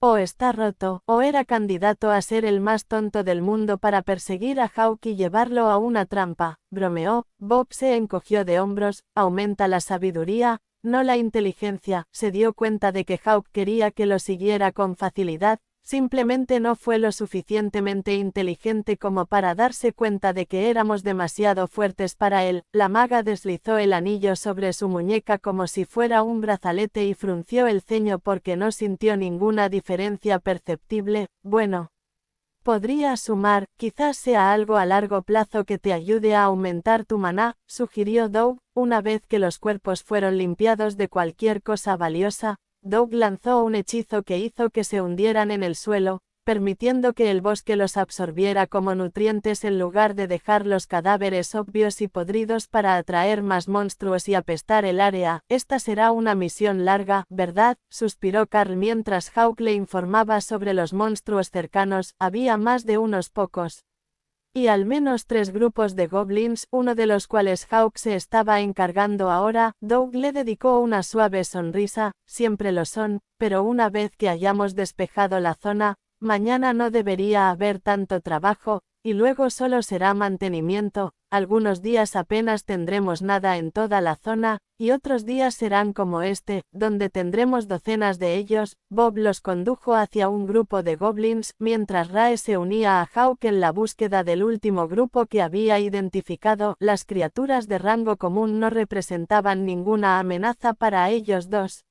O está roto, o era candidato a ser el más tonto del mundo para perseguir a Hawk y llevarlo a una trampa, bromeó. Bob se encogió de hombros. Aumenta la sabiduría, no la inteligencia. Se dio cuenta de que Hawk quería que lo siguiera con facilidad, simplemente no fue lo suficientemente inteligente como para darse cuenta de que éramos demasiado fuertes para él. La maga deslizó el anillo sobre su muñeca como si fuera un brazalete y frunció el ceño porque no sintió ninguna diferencia perceptible. Bueno. Podría sumar, quizás sea algo a largo plazo que te ayude a aumentar tu maná, sugirió Doug. Una vez que los cuerpos fueron limpiados de cualquier cosa valiosa, Doug lanzó un hechizo que hizo que se hundieran en el suelo, permitiendo que el bosque los absorbiera como nutrientes en lugar de dejar los cadáveres obvios y podridos para atraer más monstruos y apestar el área. Esta será una misión larga, ¿verdad?, suspiró Carl mientras Hawk le informaba sobre los monstruos cercanos. Había más de unos pocos. Y al menos 3 grupos de goblins, uno de los cuales Hawk se estaba encargando ahora. Doug le dedicó una suave sonrisa. Siempre lo son, pero una vez que hayamos despejado la zona, mañana no debería haber tanto trabajo, y luego solo será mantenimiento. Algunos días apenas tendremos nada en toda la zona, y otros días serán como este, donde tendremos docenas de ellos. Bob los condujo hacia un grupo de goblins, mientras Rae se unía a Hawk en la búsqueda del último grupo que había identificado. Las criaturas de rango común no representaban ninguna amenaza para ellos dos,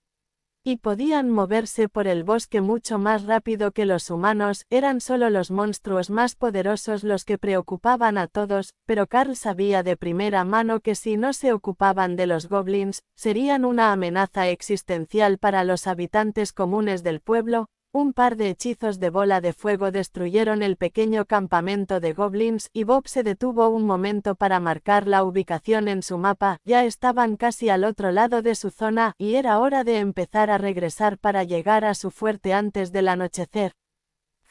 y podían moverse por el bosque mucho más rápido que los humanos. Eran solo los monstruos más poderosos los que preocupaban a todos, pero Carl sabía de primera mano que si no se ocupaban de los goblins, serían una amenaza existencial para los habitantes comunes del pueblo. Un par de hechizos de bola de fuego destruyeron el pequeño campamento de goblins y Bob se detuvo un momento para marcar la ubicación en su mapa. Ya estaban casi al otro lado de su zona y era hora de empezar a regresar para llegar a su fuerte antes del anochecer.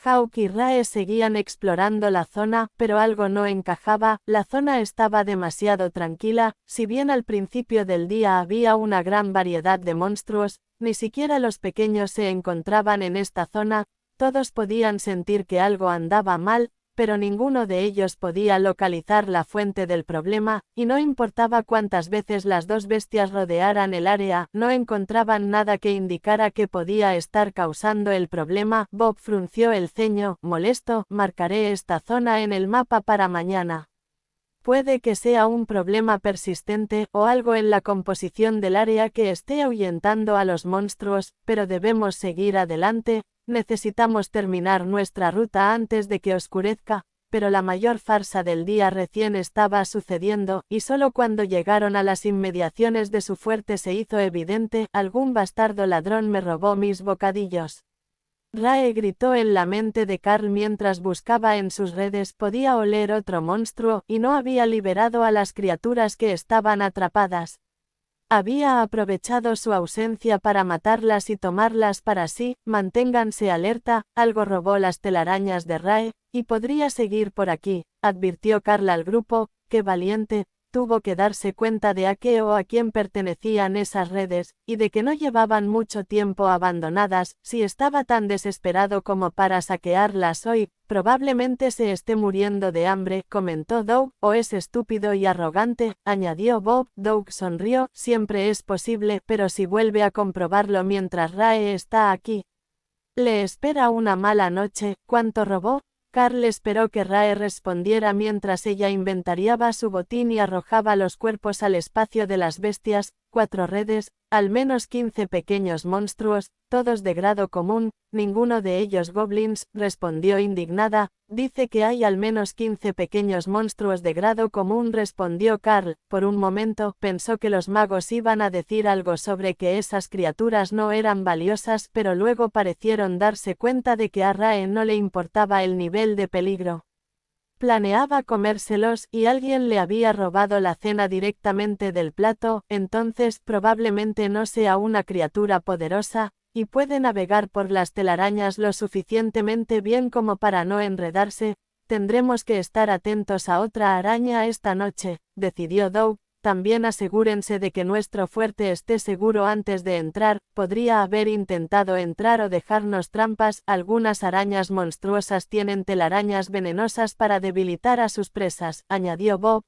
Hawk y Rae seguían explorando la zona, pero algo no encajaba. La zona estaba demasiado tranquila. Si bien al principio del día había una gran variedad de monstruos, ni siquiera los pequeños se encontraban en esta zona. Todos podían sentir que algo andaba mal, pero ninguno de ellos podía localizar la fuente del problema, y no importaba cuántas veces las dos bestias rodearan el área, no encontraban nada que indicara que podía estar causando el problema. Bob frunció el ceño, molesto. Marcaré esta zona en el mapa para mañana. Puede que sea un problema persistente, o algo en la composición del área que esté ahuyentando a los monstruos, pero debemos seguir adelante. Necesitamos terminar nuestra ruta antes de que oscurezca, pero la mayor farsa del día recién estaba sucediendo, y solo cuando llegaron a las inmediaciones de su fuerte se hizo evidente. Algún bastardo ladrón me robó mis bocadillos. Rae gritó en la mente de Carl mientras buscaba en sus redes. Podía oler otro monstruo, y no había liberado a las criaturas que estaban atrapadas. Había aprovechado su ausencia para matarlas y tomarlas para sí. Manténganse alerta, algo robó las telarañas de Rae, y podría seguir por aquí, advirtió Carl al grupo. Qué valiente. Tuvo que darse cuenta de a qué o a quién pertenecían esas redes, y de que no llevaban mucho tiempo abandonadas. Si estaba tan desesperado como para saquearlas hoy, probablemente se esté muriendo de hambre, comentó Doug. O es estúpido y arrogante, añadió Bob. Doug sonrió. Siempre es posible, pero si vuelve a comprobarlo mientras Rae está aquí, le espera una mala noche. ¿Cuánto robó? Carl esperó que Rae respondiera mientras ella inventariaba su botín y arrojaba los cuerpos al espacio de las bestias. 4 redes, al menos 15 pequeños monstruos, todos de grado común, ninguno de ellos goblins, respondió indignada. Dice que hay al menos 15 pequeños monstruos de grado común, respondió Carl. Por un momento pensó que los magos iban a decir algo sobre que esas criaturas no eran valiosas, pero luego parecieron darse cuenta de que a Rae no le importaba el nivel de peligro. Planeaba comérselos, y alguien le había robado la cena directamente del plato. Entonces probablemente no sea una criatura poderosa, y puede navegar por las telarañas lo suficientemente bien como para no enredarse. Tendremos que estar atentos a otra araña esta noche, decidió Doug. también asegúrense de que nuestro fuerte esté seguro antes de entrar, podría haber intentado entrar o dejarnos trampas, algunas arañas monstruosas tienen telarañas venenosas para debilitar a sus presas, añadió Bob.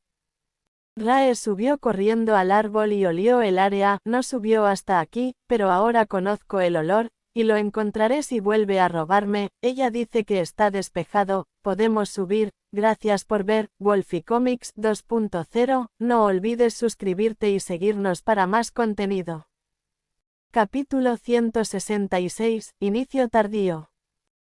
Rae subió corriendo al árbol y olió el área, no subió hasta aquí, pero ahora conozco el olor, y lo encontraré si vuelve a robarme. Ella dice que está despejado, podemos subir. Gracias por ver, Wolfie Comics 2.0, no olvides suscribirte y seguirnos para más contenido. Capítulo 166, Inicio tardío.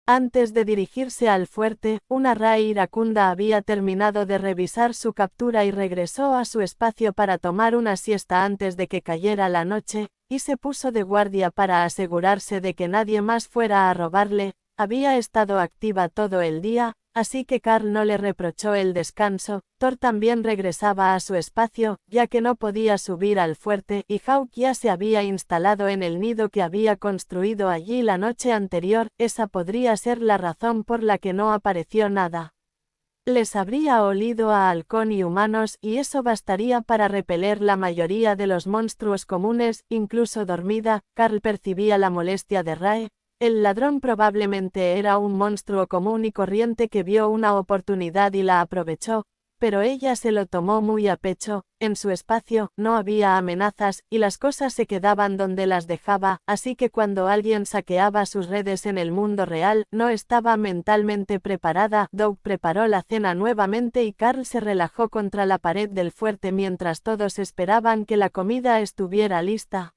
Antes de dirigirse al fuerte, una Rae iracunda había terminado de revisar su captura y regresó a su espacio para tomar una siesta antes de que cayera la noche, y se puso de guardia para asegurarse de que nadie más fuera a robarle. Había estado activa todo el día, así que Carl no le reprochó el descanso. Thor también regresaba a su espacio, ya que no podía subir al fuerte, y Hawk ya se había instalado en el nido que había construido allí la noche anterior. Esa podría ser la razón por la que no apareció nada. Les habría olido a halcón y humanos, y eso bastaría para repeler la mayoría de los monstruos comunes. Incluso dormida, Carl percibía la molestia de Rae. El ladrón probablemente era un monstruo común y corriente que vio una oportunidad y la aprovechó, pero ella se lo tomó muy a pecho. En su espacio no había amenazas, y las cosas se quedaban donde las dejaba, así que cuando alguien saqueaba sus redes en el mundo real, no estaba mentalmente preparada. Doug preparó la cena nuevamente y Carl se relajó contra la pared del fuerte mientras todos esperaban que la comida estuviera lista.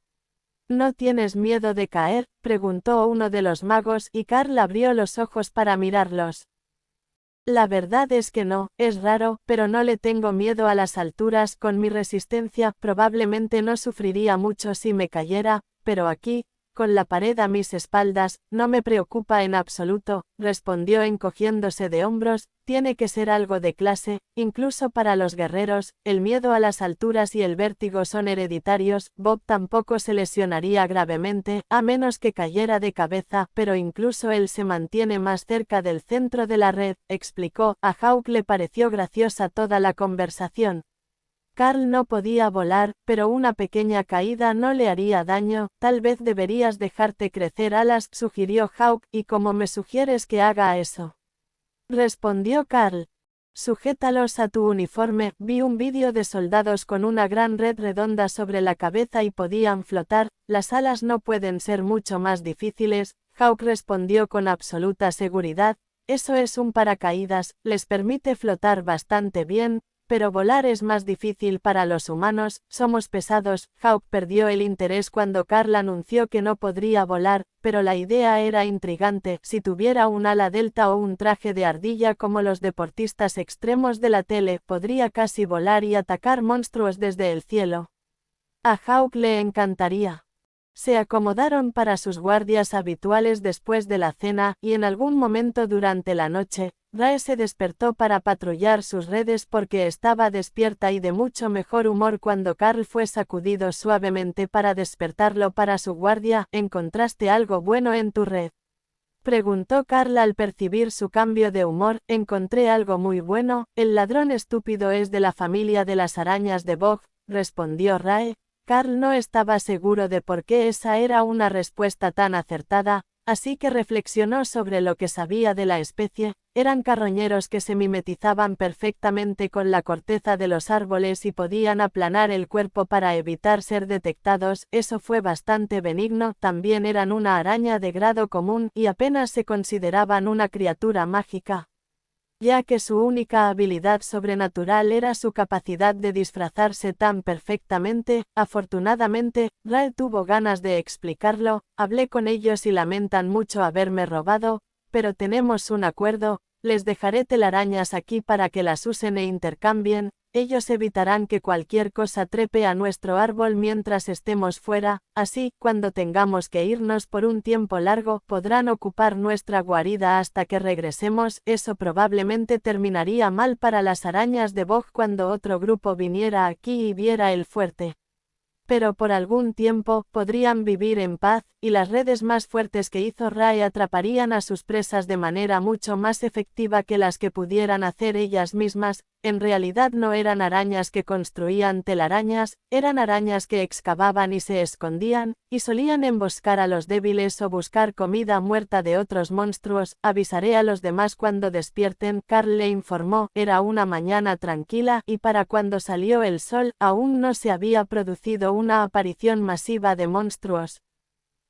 ¿No tienes miedo de caer?, preguntó uno de los magos, y Carl abrió los ojos para mirarlos. La verdad es que no, es raro, pero no le tengo miedo a las alturas. Con mi resistencia, probablemente no sufriría mucho si me cayera, pero aquí, con la pared a mis espaldas, no me preocupa en absoluto, respondió encogiéndose de hombros. Tiene que ser algo de clase, incluso para los guerreros. El miedo a las alturas y el vértigo son hereditarios. Bob tampoco se lesionaría gravemente, a menos que cayera de cabeza, pero incluso él se mantiene más cerca del centro de la red, explicó. A Hawk le pareció graciosa toda la conversación. Carl no podía volar, pero una pequeña caída no le haría daño. Tal vez deberías dejarte crecer alas, sugirió Hawk. ¿Y cómo me sugieres que haga eso?, respondió Carl. Sujétalos a tu uniforme. Vi un vídeo de soldados con una gran red redonda sobre la cabeza y podían flotar. Las alas no pueden ser mucho más difíciles. Hawk respondió con absoluta seguridad. Eso es un paracaídas, les permite flotar bastante bien, pero volar es más difícil para los humanos. Somos pesados. Hawk perdió el interés cuando Carl anunció que no podría volar, pero la idea era intrigante. Si tuviera un ala delta o un traje de ardilla como los deportistas extremos de la tele, podría casi volar y atacar monstruos desde el cielo. A Hawk le encantaría. Se acomodaron para sus guardias habituales después de la cena, y en algún momento durante la noche, Rae se despertó para patrullar sus redes porque estaba despierta y de mucho mejor humor cuando Carl fue sacudido suavemente para despertarlo para su guardia. ¿Encontraste algo bueno en tu red?, preguntó Carl al percibir su cambio de humor. Encontré algo muy bueno. El ladrón estúpido es de la familia de las arañas de Bog, respondió Rae. Carl no estaba seguro de por qué esa era una respuesta tan acertada, así que reflexionó sobre lo que sabía de la especie. Eran carroñeros que se mimetizaban perfectamente con la corteza de los árboles y podían aplanar el cuerpo para evitar ser detectados. Eso fue bastante benigno. También eran una araña de grado común y apenas se consideraban una criatura mágica, ya que su única habilidad sobrenatural era su capacidad de disfrazarse tan perfectamente. Afortunadamente, Rae tuvo ganas de explicarlo. Hablé con ellos y lamentan mucho haberme robado, pero tenemos un acuerdo. Les dejaré telarañas aquí para que las usen e intercambien. Ellos evitarán que cualquier cosa trepe a nuestro árbol mientras estemos fuera, así, cuando tengamos que irnos por un tiempo largo, podrán ocupar nuestra guarida hasta que regresemos. Eso probablemente terminaría mal para las arañas de Bog cuando otro grupo viniera aquí y viera el fuerte. Pero por algún tiempo, podrían vivir en paz, y las redes más fuertes que hizo Rae atraparían a sus presas de manera mucho más efectiva que las que pudieran hacer ellas mismas. En realidad no eran arañas que construían telarañas, eran arañas que excavaban y se escondían, y solían emboscar a los débiles o buscar comida muerta de otros monstruos. Avisaré a los demás cuando despierten, Carl le informó. Era una mañana tranquila, y para cuando salió el sol, aún no se había producido una aparición masiva de monstruos.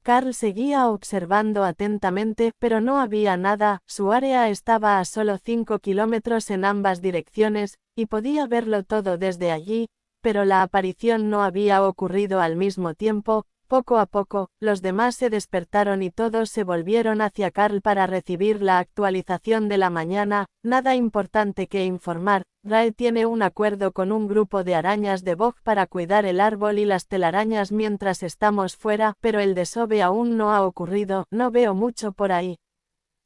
Carl seguía observando atentamente, pero no había nada. Su área estaba a solo 5 kilómetros en ambas direcciones, y podía verlo todo desde allí, pero la aparición no había ocurrido al mismo tiempo. Poco a poco, los demás se despertaron y todos se volvieron hacia Carl para recibir la actualización de la mañana. Nada importante que informar. Rae tiene un acuerdo con un grupo de arañas de bog para cuidar el árbol y las telarañas mientras estamos fuera, pero el desove aún no ha ocurrido. No veo mucho por ahí.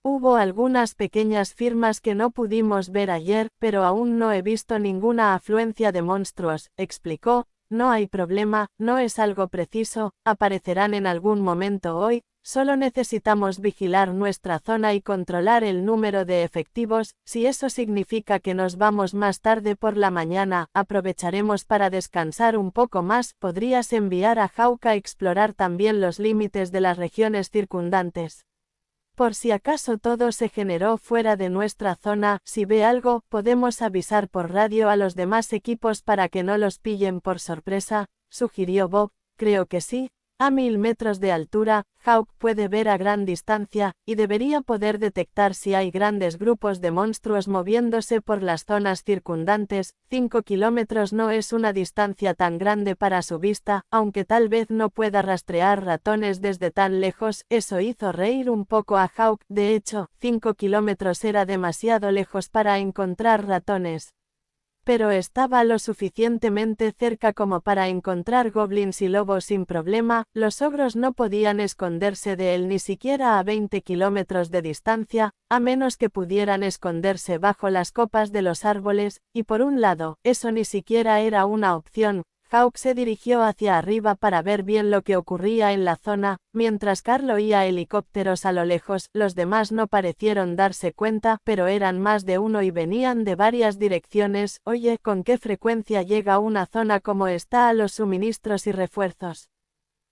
Hubo algunas pequeñas firmas que no pudimos ver ayer, pero aún no he visto ninguna afluencia de monstruos, explicó. No hay problema, no es algo preciso, aparecerán en algún momento hoy, solo necesitamos vigilar nuestra zona y controlar el número de efectivos. Si eso significa que nos vamos más tarde por la mañana, aprovecharemos para descansar un poco más. Podrías enviar a Hawk a explorar también los límites de las regiones circundantes. Por si acaso todo se generó fuera de nuestra zona, si ve algo, podemos avisar por radio a los demás equipos para que no los pillen por sorpresa, sugirió Bob. Creo que sí. A 1000 metros de altura, Hawk puede ver a gran distancia, y debería poder detectar si hay grandes grupos de monstruos moviéndose por las zonas circundantes. 5 kilómetros no es una distancia tan grande para su vista, aunque tal vez no pueda rastrear ratones desde tan lejos. Eso hizo reír un poco a Hawk. De hecho, 5 kilómetros era demasiado lejos para encontrar ratones. Pero estaba lo suficientemente cerca como para encontrar goblins y lobos sin problema. Los ogros no podían esconderse de él ni siquiera a 20 kilómetros de distancia, a menos que pudieran esconderse bajo las copas de los árboles, y por un lado, eso ni siquiera era una opción. Hawk se dirigió hacia arriba para ver bien lo que ocurría en la zona, mientras Carl oía helicópteros a lo lejos. Los demás no parecieron darse cuenta, pero eran más de uno y venían de varias direcciones. Oye, ¿con qué frecuencia llega una zona como esta a los suministros y refuerzos?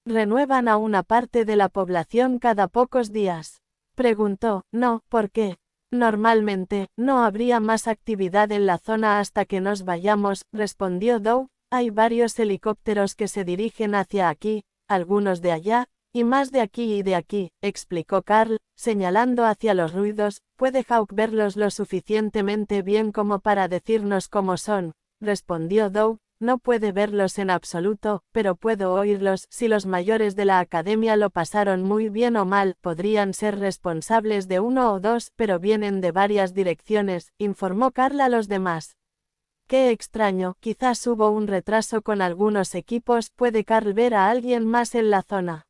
¿Renuevan a una parte de la población cada pocos días?, preguntó. No, ¿por qué? Normalmente, no habría más actividad en la zona hasta que nos vayamos, respondió Doug. Hay varios helicópteros que se dirigen hacia aquí, algunos de allá, y más de aquí y de aquí, explicó Carl, señalando hacia los ruidos. ¿Puede Hawk verlos lo suficientemente bien como para decirnos cómo son?, respondió Doug. No puede verlos en absoluto, pero puedo oírlos. Si los mayores de la academia lo pasaron muy bien o mal, podrían ser responsables de uno o dos, pero vienen de varias direcciones, informó Carl a los demás. Qué extraño, quizás hubo un retraso con algunos equipos. ¿Puede Carl ver a alguien más en la zona?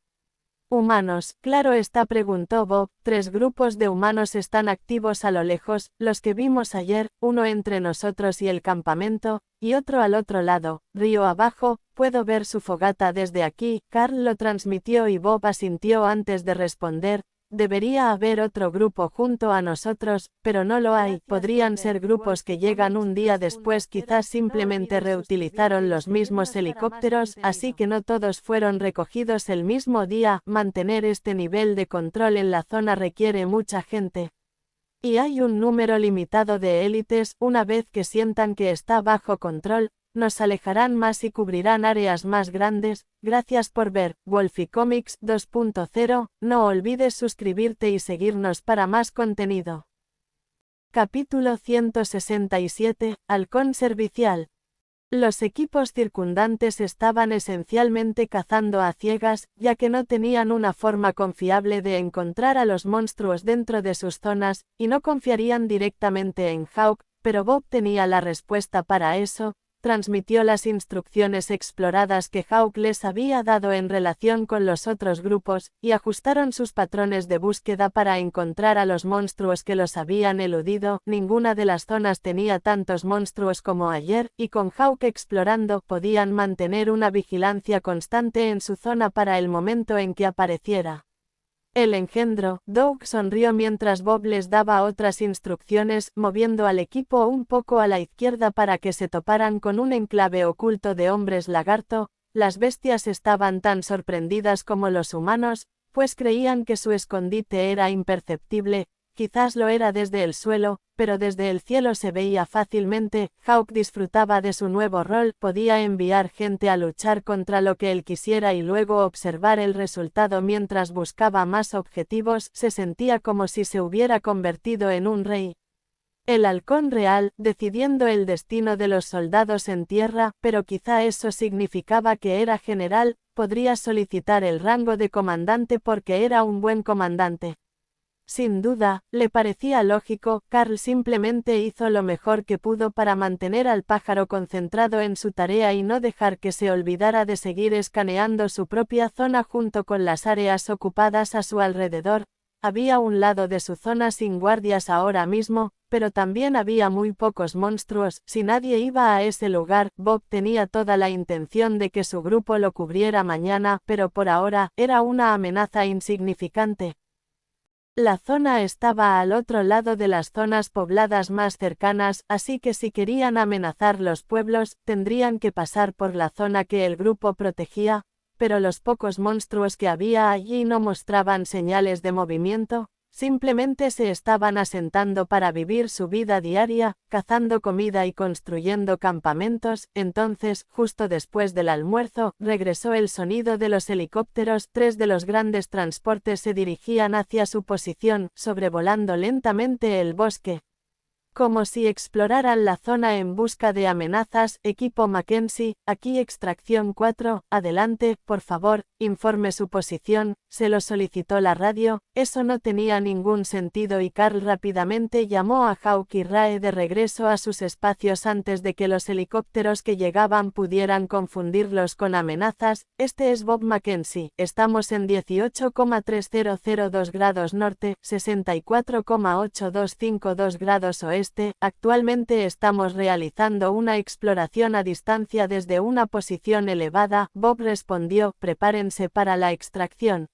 Humanos, claro está, preguntó Bob. 3 grupos de humanos están activos a lo lejos, los que vimos ayer, uno entre nosotros y el campamento, y otro al otro lado, río abajo. Puedo ver su fogata desde aquí. Carl lo transmitió y Bob asintió antes de responder. Debería haber otro grupo junto a nosotros, pero no lo hay. Podrían ser grupos que llegan un día después, quizás simplemente reutilizaron los mismos helicópteros, así que no todos fueron recogidos el mismo día. Mantener este nivel de control en la zona requiere mucha gente. Y hay un número limitado de élites. Una vez que sientan que está bajo control, nos alejarán más y cubrirán áreas más grandes. Gracias por ver Wolfie Comics 2.0. No olvides suscribirte y seguirnos para más contenido. Capítulo 167. Halcón servicial. Los equipos circundantes estaban esencialmente cazando a ciegas, ya que no tenían una forma confiable de encontrar a los monstruos dentro de sus zonas, y no confiarían directamente en Hawk, pero Bob tenía la respuesta para eso. Transmitió las instrucciones exploradas que Hawk les había dado en relación con los otros grupos, y ajustaron sus patrones de búsqueda para encontrar a los monstruos que los habían eludido. Ninguna de las zonas tenía tantos monstruos como ayer, y con Hawk explorando, podían mantener una vigilancia constante en su zona para el momento en que apareciera. El engendro. Doug sonrió mientras Bob les daba otras instrucciones, moviendo al equipo un poco a la izquierda para que se toparan con un enclave oculto de hombres lagarto. Las bestias estaban tan sorprendidas como los humanos, pues creían que su escondite era imperceptible. Quizás lo era desde el suelo, pero desde el cielo se veía fácilmente. Hawk disfrutaba de su nuevo rol, podía enviar gente a luchar contra lo que él quisiera y luego observar el resultado mientras buscaba más objetivos. Se sentía como si se hubiera convertido en un rey. El halcón real, decidiendo el destino de los soldados en tierra, pero quizá eso significaba que era general, podría solicitar el rango de comandante porque era un buen comandante. Sin duda, le parecía lógico. Carl simplemente hizo lo mejor que pudo para mantener al pájaro concentrado en su tarea y no dejar que se olvidara de seguir escaneando su propia zona junto con las áreas ocupadas a su alrededor. Había un lado de su zona sin guardias ahora mismo, pero también había muy pocos monstruos. Si nadie iba a ese lugar, Bob tenía toda la intención de que su grupo lo cubriera mañana, pero por ahora, era una amenaza insignificante. La zona estaba al otro lado de las zonas pobladas más cercanas, así que si querían amenazar los pueblos, tendrían que pasar por la zona que el grupo protegía, pero los pocos monstruos que había allí no mostraban señales de movimiento, simplemente se estaban asentando para vivir su vida diaria, cazando comida y construyendo campamentos. Entonces, justo después del almuerzo, regresó el sonido de los helicópteros. 3 de los grandes transportes se dirigían hacia su posición, sobrevolando lentamente el bosque. Como si exploraran la zona en busca de amenazas. Equipo Mackenzie, aquí extracción 4, adelante, por favor, informe su posición, se lo solicitó la radio. Eso no tenía ningún sentido y Carl rápidamente llamó a Hawk y Rae de regreso a sus espacios antes de que los helicópteros que llegaban pudieran confundirlos con amenazas. Este es Bob Mackenzie, estamos en 18,3002 grados norte, 64,8252 grados oeste. Actualmente estamos realizando una exploración a distancia desde una posición elevada. Bob respondió, prepárense para la extracción.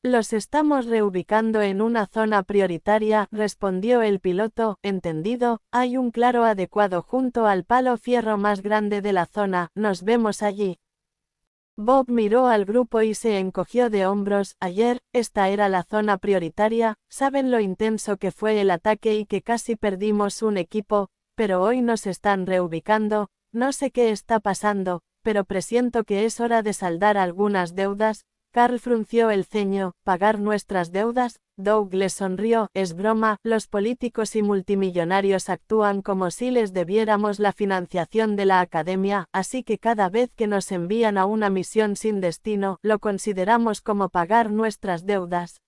Los estamos reubicando en una zona prioritaria, respondió el piloto. Entendido, hay un claro adecuado junto al palo fierro más grande de la zona, nos vemos allí. Bob miró al grupo y se encogió de hombros. Ayer, esta era la zona prioritaria. Saben lo intenso que fue el ataque y que casi perdimos un equipo, pero hoy nos están reubicando. No sé qué está pasando, pero presiento que es hora de saldar algunas deudas. Carl frunció el ceño. ¿Pagar nuestras deudas? Doug les sonrió. Es broma, los políticos y multimillonarios actúan como si les debiéramos la financiación de la academia, así que cada vez que nos envían a una misión sin destino, lo consideramos como pagar nuestras deudas.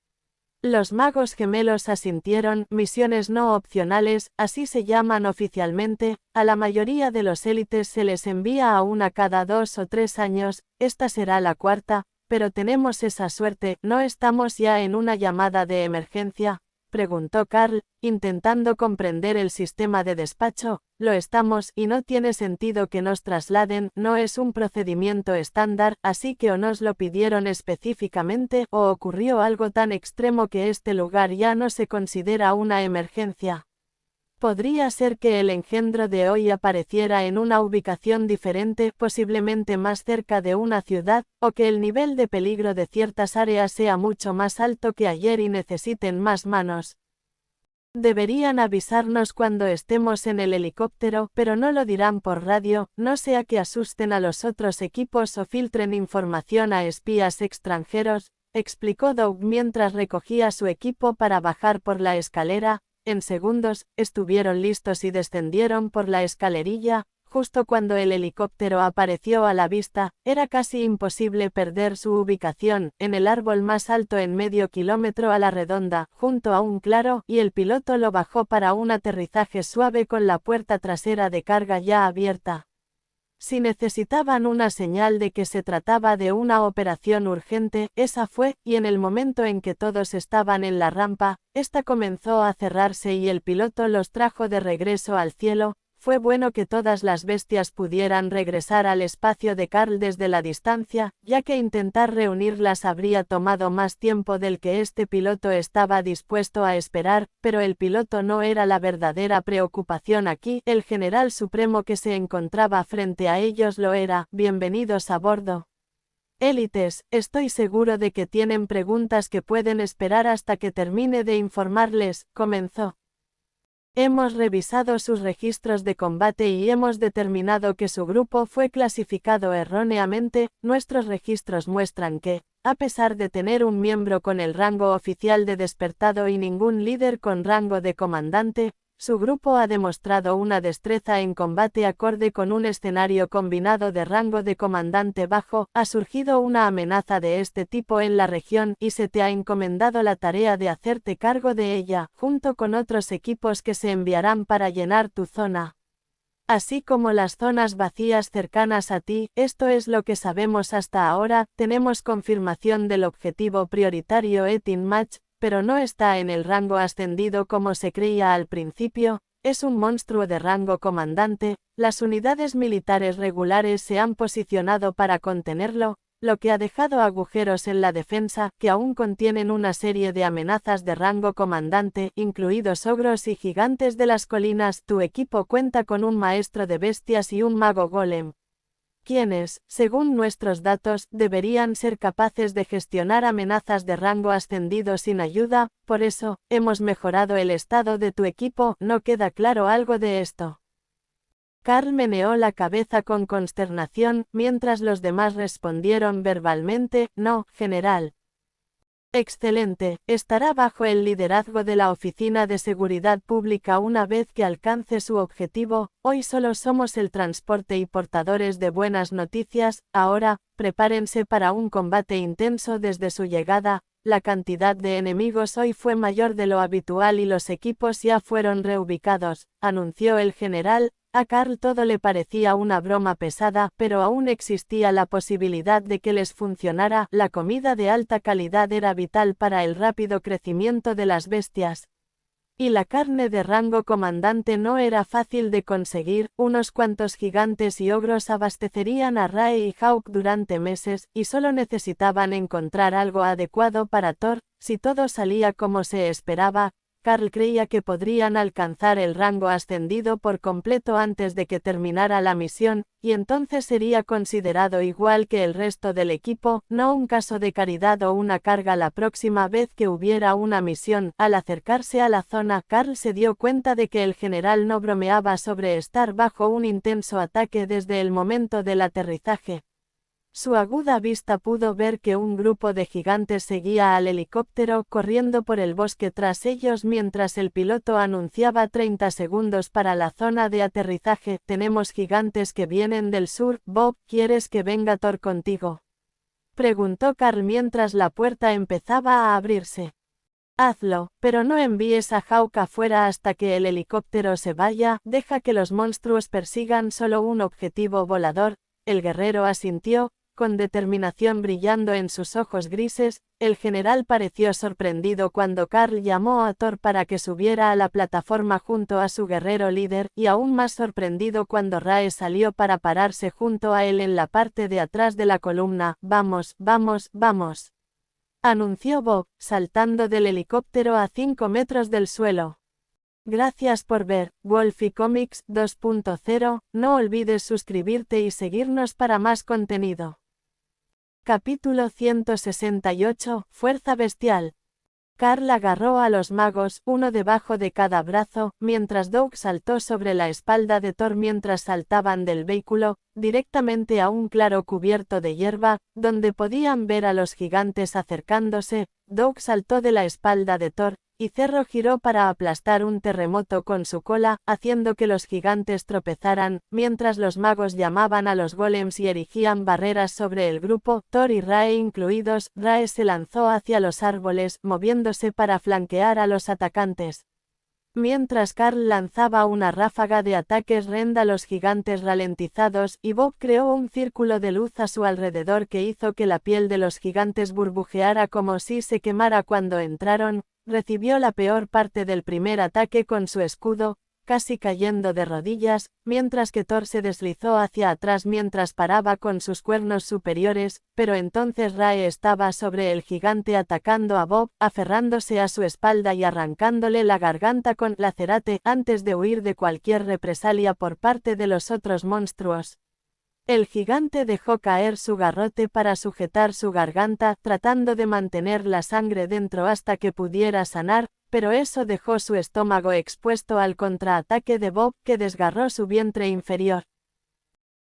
Los magos gemelos asintieron. Misiones no opcionales, así se llaman oficialmente. A la mayoría de los élites se les envía a una cada 2 o 3 años, esta será la cuarta. Pero tenemos esa suerte, ¿no estamos ya en una llamada de emergencia?, preguntó Carl, intentando comprender el sistema de despacho. Lo estamos, y no tiene sentido que nos trasladen, no es un procedimiento estándar, así que o nos lo pidieron específicamente, o ocurrió algo tan extremo que este lugar ya no se considera una emergencia. Podría ser que el engendro de hoy apareciera en una ubicación diferente, posiblemente más cerca de una ciudad, o que el nivel de peligro de ciertas áreas sea mucho más alto que ayer y necesiten más manos. Deberían avisarnos cuando estemos en el helicóptero, pero no lo dirán por radio, no sea que asusten a los otros equipos o filtren información a espías extranjeros, explicó Doug mientras recogía su equipo para bajar por la escalera. En segundos, estuvieron listos y descendieron por la escalerilla. Justo cuando el helicóptero apareció a la vista, era casi imposible perder su ubicación, en el árbol más alto en medio kilómetro a la redonda, junto a un claro, y el piloto lo bajó para un aterrizaje suave con la puerta trasera de carga ya abierta. Si necesitaban una señal de que se trataba de una operación urgente, esa fue, y en el momento en que todos estaban en la rampa, esta comenzó a cerrarse y el piloto los trajo de regreso al cielo. Fue bueno que todas las bestias pudieran regresar al espacio de Carl desde la distancia, ya que intentar reunirlas habría tomado más tiempo del que este piloto estaba dispuesto a esperar, pero el piloto no era la verdadera preocupación aquí, el general supremo que se encontraba frente a ellos lo era. Bienvenidos a bordo. Élites, estoy seguro de que tienen preguntas que pueden esperar hasta que termine de informarles, comenzó. Hemos revisado sus registros de combate y hemos determinado que su grupo fue clasificado erróneamente. Nuestros registros muestran que, a pesar de tener un miembro con el rango oficial de despertado y ningún líder con rango de comandante, su grupo ha demostrado una destreza en combate acorde con un escenario combinado de rango de comandante bajo. Ha surgido una amenaza de este tipo en la región y se te ha encomendado la tarea de hacerte cargo de ella, junto con otros equipos que se enviarán para llenar tu zona. Así como las zonas vacías cercanas a ti. Esto es lo que sabemos hasta ahora. Tenemos confirmación del objetivo prioritario Etin Match, pero no está en el rango ascendido como se creía al principio. Es un monstruo de rango comandante. Las unidades militares regulares se han posicionado para contenerlo, lo que ha dejado agujeros en la defensa, que aún contienen una serie de amenazas de rango comandante, incluidos ogros y gigantes de las colinas. Tu equipo cuenta con un maestro de bestias y un mago golem, quienes, según nuestros datos, deberían ser capaces de gestionar amenazas de rango ascendido sin ayuda. Por eso, hemos mejorado el estado de tu equipo. ¿No queda claro algo de esto? Carl meneó la cabeza con consternación, mientras los demás respondieron verbalmente: no, general. Excelente, estará bajo el liderazgo de la Oficina de Seguridad Pública una vez que alcance su objetivo. Hoy solo somos el transporte y portadores de buenas noticias. Ahora, prepárense para un combate intenso desde su llegada. La cantidad de enemigos hoy fue mayor de lo habitual y los equipos ya fueron reubicados, anunció el general. A Carl todo le parecía una broma pesada, pero aún existía la posibilidad de que les funcionara. La comida de alta calidad era vital para el rápido crecimiento de las bestias. Y la carne de rango comandante no era fácil de conseguir. Unos cuantos gigantes y ogros abastecerían a Rae y Hawk durante meses, y solo necesitaban encontrar algo adecuado para Thor. Si todo salía como se esperaba, Carl creía que podrían alcanzar el rango ascendido por completo antes de que terminara la misión, y entonces sería considerado igual que el resto del equipo, no un caso de caridad o una carga la próxima vez que hubiera una misión. Al acercarse a la zona, Carl se dio cuenta de que el general no bromeaba sobre estar bajo un intenso ataque desde el momento del aterrizaje. Su aguda vista pudo ver que un grupo de gigantes seguía al helicóptero corriendo por el bosque tras ellos mientras el piloto anunciaba 30 segundos para la zona de aterrizaje. Tenemos gigantes que vienen del sur. Bob, ¿quieres que venga Thor contigo?, preguntó Carl mientras la puerta empezaba a abrirse. Hazlo, pero no envíes a Hawk afuera hasta que el helicóptero se vaya. Deja que los monstruos persigan solo un objetivo volador. El guerrero asintió, con determinación brillando en sus ojos grises. El general pareció sorprendido cuando Carl llamó a Thor para que subiera a la plataforma junto a su guerrero líder, y aún más sorprendido cuando Rae salió para pararse junto a él en la parte de atrás de la columna. Vamos, vamos, vamos, anunció Bob, saltando del helicóptero a 5 metros del suelo. Gracias por ver Wolfie Comics 2.0, no olvides suscribirte y seguirnos para más contenido. Capítulo 168, Fuerza Bestial. Carl agarró a los magos, uno debajo de cada brazo, mientras Doug saltó sobre la espalda de Thor mientras saltaban del vehículo, directamente a un claro cubierto de hierba, donde podían ver a los gigantes acercándose. Doug saltó de la espalda de Thor, y Cerro giró para aplastar un terremoto con su cola, haciendo que los gigantes tropezaran, mientras los magos llamaban a los golems y erigían barreras sobre el grupo, Thor y Rae incluidos. Rae se lanzó hacia los árboles, moviéndose para flanquear a los atacantes. Mientras Carl lanzaba una ráfaga de ataques rend a los gigantes ralentizados, y Bob creó un círculo de luz a su alrededor que hizo que la piel de los gigantes burbujeara como si se quemara cuando entraron. Recibió la peor parte del primer ataque con su escudo, casi cayendo de rodillas, mientras que Thor se deslizó hacia atrás mientras paraba con sus cuernos superiores, pero entonces Rae estaba sobre el gigante atacando a Bob, aferrándose a su espalda y arrancándole la garganta con Lacerate antes de huir de cualquier represalia por parte de los otros monstruos. El gigante dejó caer su garrote para sujetar su garganta, tratando de mantener la sangre dentro hasta que pudiera sanar, pero eso dejó su estómago expuesto al contraataque de Bob, que desgarró su vientre inferior.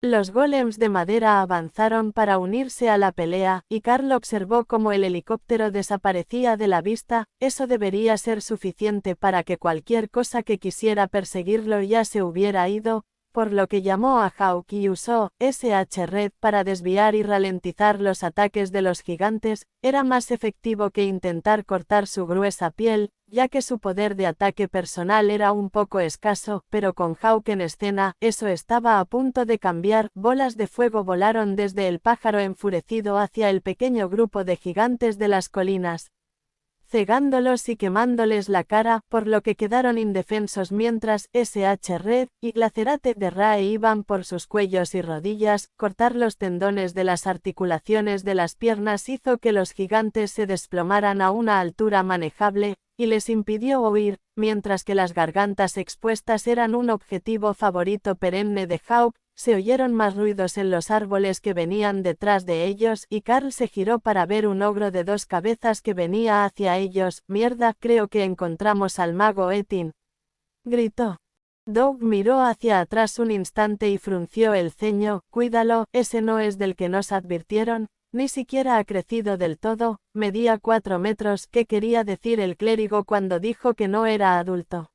Los golems de madera avanzaron para unirse a la pelea, y Carl observó cómo el helicóptero desaparecía de la vista. Eso debería ser suficiente para que cualquier cosa que quisiera perseguirlo ya se hubiera ido, por lo que llamó a Hawk y usó SH-Red para desviar y ralentizar los ataques de los gigantes. Era más efectivo que intentar cortar su gruesa piel, ya que su poder de ataque personal era un poco escaso, pero con Hawk en escena, eso estaba a punto de cambiar. Bolas de fuego volaron desde el pájaro enfurecido hacia el pequeño grupo de gigantes de las colinas, cegándolos y quemándoles la cara, por lo que quedaron indefensos mientras SH-Red y Lacerate de Rae iban por sus cuellos y rodillas. Cortar los tendones de las articulaciones de las piernas hizo que los gigantes se desplomaran a una altura manejable, y les impidió huir, mientras que las gargantas expuestas eran un objetivo favorito perenne de Hawk. Se oyeron más ruidos en los árboles que venían detrás de ellos, y Carl se giró para ver un ogro de 2 cabezas que venía hacia ellos. «Mierda, creo que encontramos al mago Etin», gritó. Doug miró hacia atrás un instante y frunció el ceño. «Cuídalo, ese no es del que nos advirtieron, ni siquiera ha crecido del todo, medía 4 metros». ¿Qué quería decir el clérigo cuando dijo que no era adulto?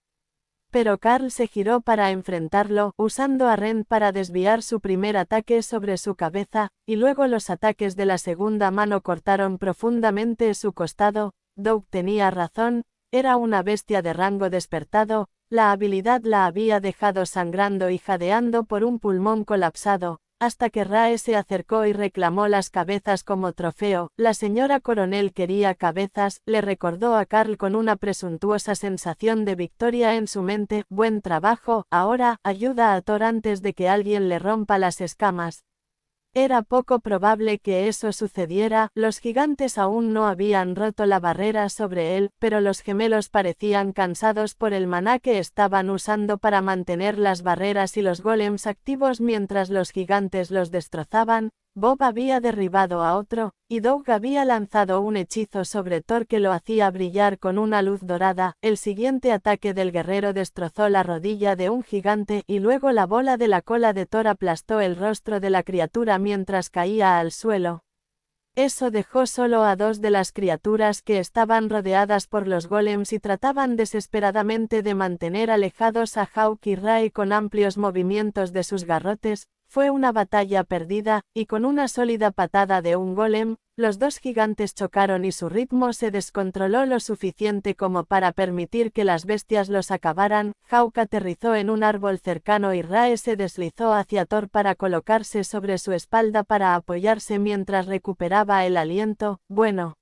Pero Carl se giró para enfrentarlo, usando a Ren para desviar su primer ataque sobre su cabeza, y luego los ataques de la segunda mano cortaron profundamente su costado. Doug tenía razón, era una bestia de rango despertado. La habilidad la había dejado sangrando y jadeando por un pulmón colapsado, hasta que Rae se acercó y reclamó las cabezas como trofeo. La señora coronel quería cabezas, le recordó a Carl con una presuntuosa sensación de victoria en su mente. Buen trabajo, ahora, ayuda a Thor antes de que alguien le rompa las escamas. Era poco probable que eso sucediera. Los gigantes aún no habían roto la barrera sobre él, pero los gemelos parecían cansados por el maná que estaban usando para mantener las barreras y los golems activos mientras los gigantes los destrozaban. Bob había derribado a otro, y Doug había lanzado un hechizo sobre Thor que lo hacía brillar con una luz dorada. El siguiente ataque del guerrero destrozó la rodilla de un gigante, y luego la bola de la cola de Thor aplastó el rostro de la criatura mientras caía al suelo. Eso dejó solo a 2 de las criaturas que estaban rodeadas por los golems y trataban desesperadamente de mantener alejados a Hawk y Rae con amplios movimientos de sus garrotes. Fue una batalla perdida, y con una sólida patada de un golem, los 2 gigantes chocaron y su ritmo se descontroló lo suficiente como para permitir que las bestias los acabaran. Hawk aterrizó en un árbol cercano y Rae se deslizó hacia Thor para colocarse sobre su espalda para apoyarse mientras recuperaba el aliento. Bueno,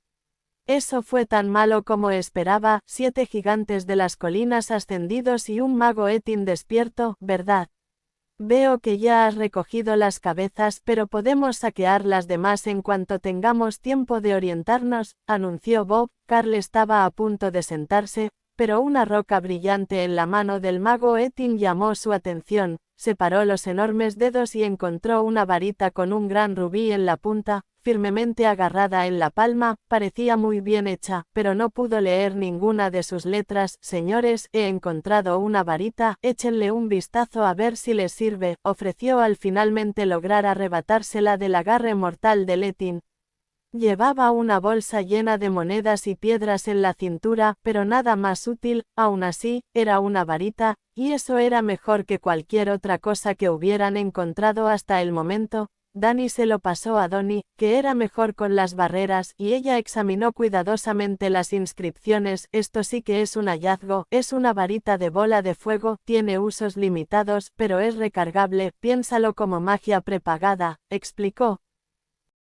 eso fue tan malo como esperaba. 7 gigantes de las colinas ascendidos y un mago Etin despierto, ¿verdad? Veo que ya has recogido las cabezas, pero podemos saquear las demás en cuanto tengamos tiempo de orientarnos, anunció Bob. Carl estaba a punto de sentarse, pero una roca brillante en la mano del mago Etin llamó su atención. Separó los enormes dedos y encontró una varita con un gran rubí en la punta, firmemente agarrada en la palma. Parecía muy bien hecha, pero no pudo leer ninguna de sus letras. Señores, he encontrado una varita, échenle un vistazo a ver si les sirve, ofreció al finalmente lograr arrebatársela del agarre mortal de Etin. Llevaba una bolsa llena de monedas y piedras en la cintura, pero nada más útil. Aún así, era una varita, y eso era mejor que cualquier otra cosa que hubieran encontrado hasta el momento. Danny se lo pasó a Donnie, que era mejor con las barreras, y ella examinó cuidadosamente las inscripciones. Esto sí que es un hallazgo, es una varita de bola de fuego, tiene usos limitados, pero es recargable, piénsalo como magia prepagada, explicó.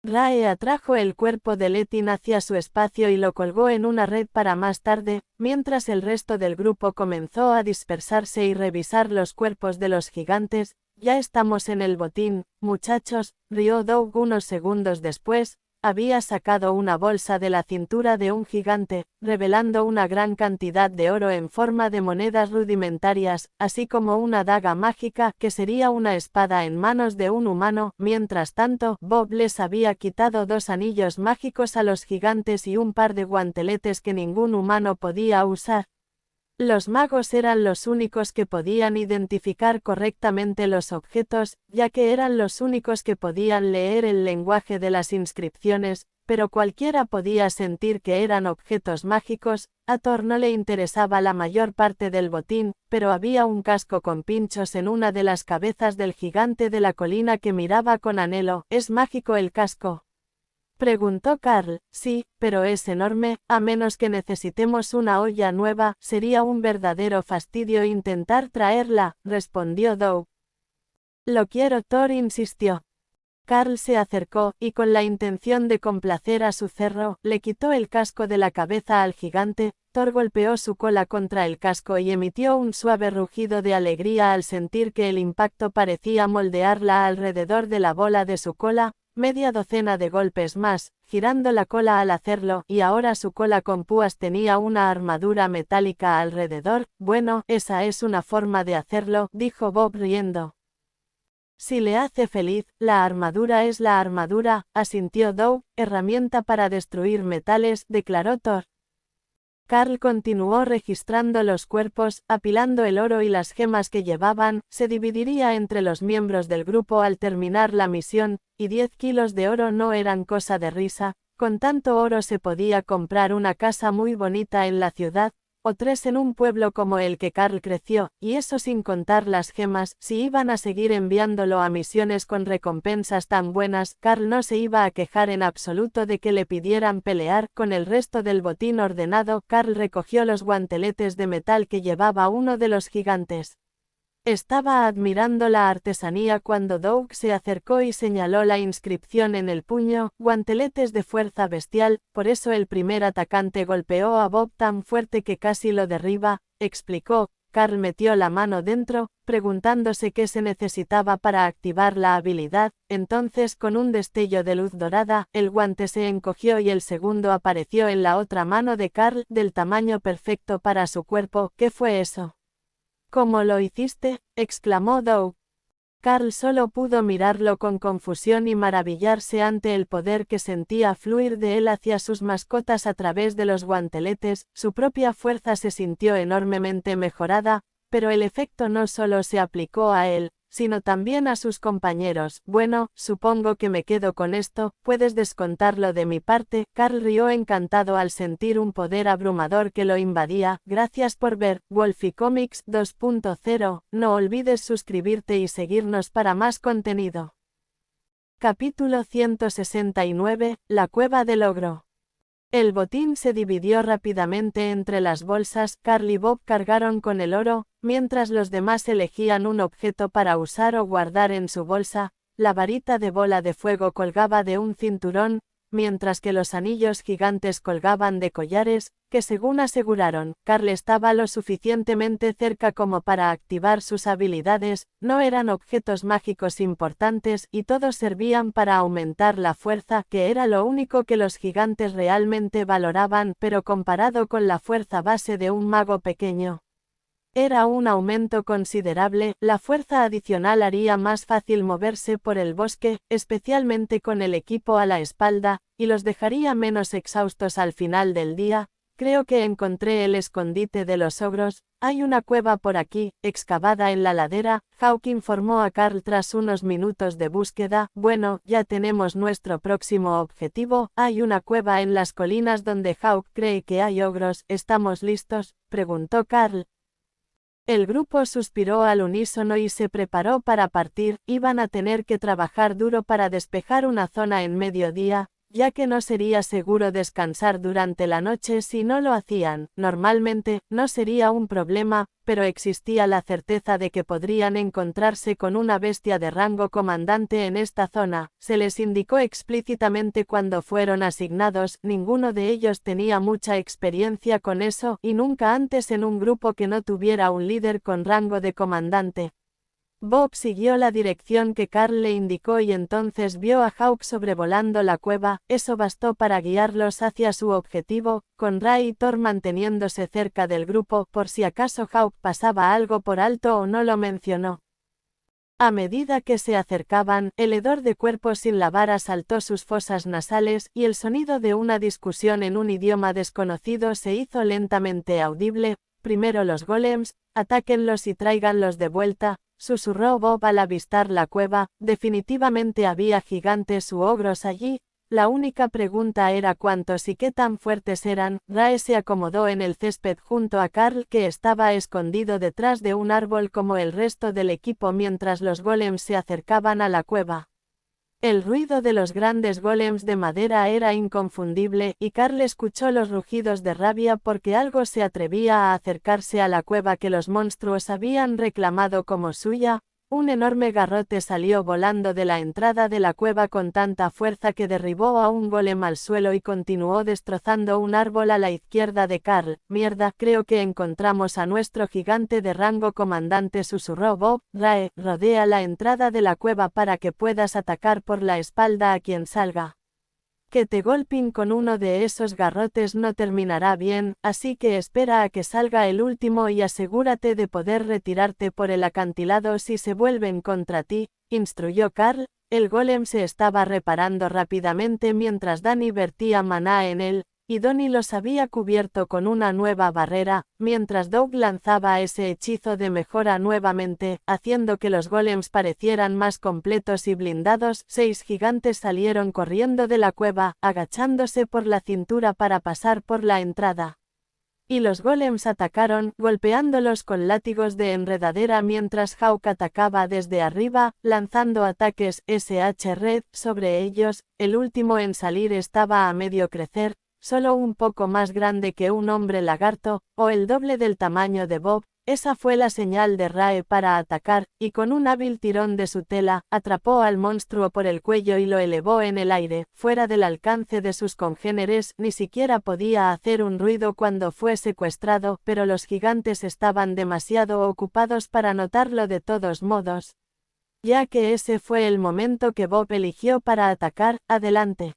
Rae atrajo el cuerpo de Letin hacia su espacio y lo colgó en una red para más tarde, mientras el resto del grupo comenzó a dispersarse y revisar los cuerpos de los gigantes. Ya estamos en el botín, muchachos, rió Doug unos segundos después. Había sacado una bolsa de la cintura de un gigante, revelando una gran cantidad de oro en forma de monedas rudimentarias, así como una daga mágica que sería una espada en manos de un humano. Mientras tanto, Bob les había quitado 2 anillos mágicos a los gigantes y un par de guanteletes que ningún humano podía usar. Los magos eran los únicos que podían identificar correctamente los objetos, ya que eran los únicos que podían leer el lenguaje de las inscripciones, pero cualquiera podía sentir que eran objetos mágicos. A Thor no le interesaba la mayor parte del botín, pero había un casco con pinchos en una de las cabezas del gigante de la colina que miraba con anhelo. ¿Es mágico el casco?, preguntó Carl. Sí, pero es enorme. A menos que necesitemos una olla nueva, sería un verdadero fastidio intentar traerla, respondió Doug. Lo quiero, Thor insistió. Carl se acercó, y con la intención de complacer a su cerro, le quitó el casco de la cabeza al gigante. Thor golpeó su cola contra el casco y emitió un suave rugido de alegría al sentir que el impacto parecía moldearla alrededor de la bola de su cola. Media docena de golpes más, girando la cola al hacerlo, y ahora su cola con púas tenía una armadura metálica alrededor. Bueno, esa es una forma de hacerlo, dijo Bob riendo. Si le hace feliz, la armadura es la armadura, asintió Doug. Herramienta para destruir metales, declaró Thor. Carl continuó registrando los cuerpos, apilando el oro y las gemas que llevaban. Se dividiría entre los miembros del grupo al terminar la misión, y 10 kilos de oro no eran cosa de risa. Con tanto oro se podía comprar una casa muy bonita en la ciudad, o 3 en un pueblo como el que Carl creció, y eso sin contar las gemas. Si iban a seguir enviándolo a misiones con recompensas tan buenas, Carl no se iba a quejar en absoluto de que le pidieran pelear. Con el resto del botín ordenado, Carl recogió los guanteletes de metal que llevaba uno de los gigantes. Estaba admirando la artesanía cuando Doug se acercó y señaló la inscripción en el puño: guanteletes de fuerza bestial. Por eso el primer atacante golpeó a Bob tan fuerte que casi lo derriba, explicó. Carl metió la mano dentro, preguntándose qué se necesitaba para activar la habilidad. Entonces, con un destello de luz dorada, el guante se encogió y el segundo apareció en la otra mano de Carl, del tamaño perfecto para su cuerpo. ¿Qué fue eso? ¿Cómo lo hiciste?, exclamó Doug. Carl solo pudo mirarlo con confusión y maravillarse ante el poder que sentía fluir de él hacia sus mascotas a través de los guanteletes. Su propia fuerza se sintió enormemente mejorada, pero el efecto no solo se aplicó a él, sino también a sus compañeros. Bueno, supongo que me quedo con esto, puedes descontarlo de mi parte. Carl rió encantado al sentir un poder abrumador que lo invadía. Gracias por ver Wolfie Comics 2.0, no olvides suscribirte y seguirnos para más contenido. Capítulo 169, La Cueva del Ogro. El botín se dividió rápidamente entre las bolsas. Carl y Bob cargaron con el oro, mientras los demás elegían un objeto para usar o guardar en su bolsa. La varita de bola de fuego colgaba de un cinturón, mientras que los anillos gigantes colgaban de collares, que según aseguraron, Carl estaba lo suficientemente cerca como para activar sus habilidades. No eran objetos mágicos importantes y todos servían para aumentar la fuerza, que era lo único que los gigantes realmente valoraban, pero comparado con la fuerza base de un mago pequeño, era un aumento considerable. La fuerza adicional haría más fácil moverse por el bosque, especialmente con el equipo a la espalda, y los dejaría menos exhaustos al final del día. Creo que encontré el escondite de los ogros. Hay una cueva por aquí, excavada en la ladera, Hawk informó a Carl tras unos minutos de búsqueda. Bueno, ya tenemos nuestro próximo objetivo. Hay una cueva en las colinas donde Hawk cree que hay ogros. ¿Estamos listos?, preguntó Carl. El grupo suspiró al unísono y se preparó para partir. Iban a tener que trabajar duro para despejar una zona en mediodía, ya que no sería seguro descansar durante la noche si no lo hacían. Normalmente, no sería un problema, pero existía la certeza de que podrían encontrarse con una bestia de rango comandante en esta zona. Se les indicó explícitamente cuando fueron asignados, ninguno de ellos tenía mucha experiencia con eso, y nunca antes en un grupo que no tuviera un líder con rango de comandante. Bob siguió la dirección que Carl le indicó y entonces vio a Hawk sobrevolando la cueva. Eso bastó para guiarlos hacia su objetivo, con Ray y Thor manteniéndose cerca del grupo por si acaso Hawk pasaba algo por alto o no lo mencionó. A medida que se acercaban, el hedor de cuerpos sin lavar asaltó sus fosas nasales y el sonido de una discusión en un idioma desconocido se hizo lentamente audible. Primero los golems, atáquenlos y tráiganlos de vuelta, susurró Bob al avistar la cueva. Definitivamente había gigantes u ogros allí. La única pregunta era cuántos y qué tan fuertes eran. Rae se acomodó en el césped junto a Carl, que estaba escondido detrás de un árbol como el resto del equipo mientras los golems se acercaban a la cueva. El ruido de los grandes golems de madera era inconfundible, y Carl escuchó los rugidos de rabia porque algo se atrevía a acercarse a la cueva que los monstruos habían reclamado como suya. Un enorme garrote salió volando de la entrada de la cueva con tanta fuerza que derribó a un golem al suelo y continuó destrozando un árbol a la izquierda de Carl. Mierda, creo que encontramos a nuestro gigante de rango comandante, susurró Bob. Rae, rodea la entrada de la cueva para que puedas atacar por la espalda a quien salga. Que te golpeen con uno de esos garrotes no terminará bien, así que espera a que salga el último y asegúrate de poder retirarte por el acantilado si se vuelven contra ti, instruyó Carl. El golem se estaba reparando rápidamente mientras Danny vertía maná en él, y Donnie los había cubierto con una nueva barrera, mientras Doug lanzaba ese hechizo de mejora nuevamente, haciendo que los golems parecieran más completos y blindados. 6 gigantes salieron corriendo de la cueva, agachándose por la cintura para pasar por la entrada. Y los golems atacaron, golpeándolos con látigos de enredadera mientras Hawk atacaba desde arriba, lanzando ataques SH-Red sobre ellos. El último en salir estaba a medio crecer, solo un poco más grande que un hombre lagarto, o el doble del tamaño de Bob. Esa fue la señal de Rae para atacar, y con un hábil tirón de su tela, atrapó al monstruo por el cuello y lo elevó en el aire, fuera del alcance de sus congéneres. Ni siquiera podía hacer un ruido cuando fue secuestrado, pero los gigantes estaban demasiado ocupados para notarlo de todos modos. Ya que ese fue el momento que Bob eligió para atacar, adelante.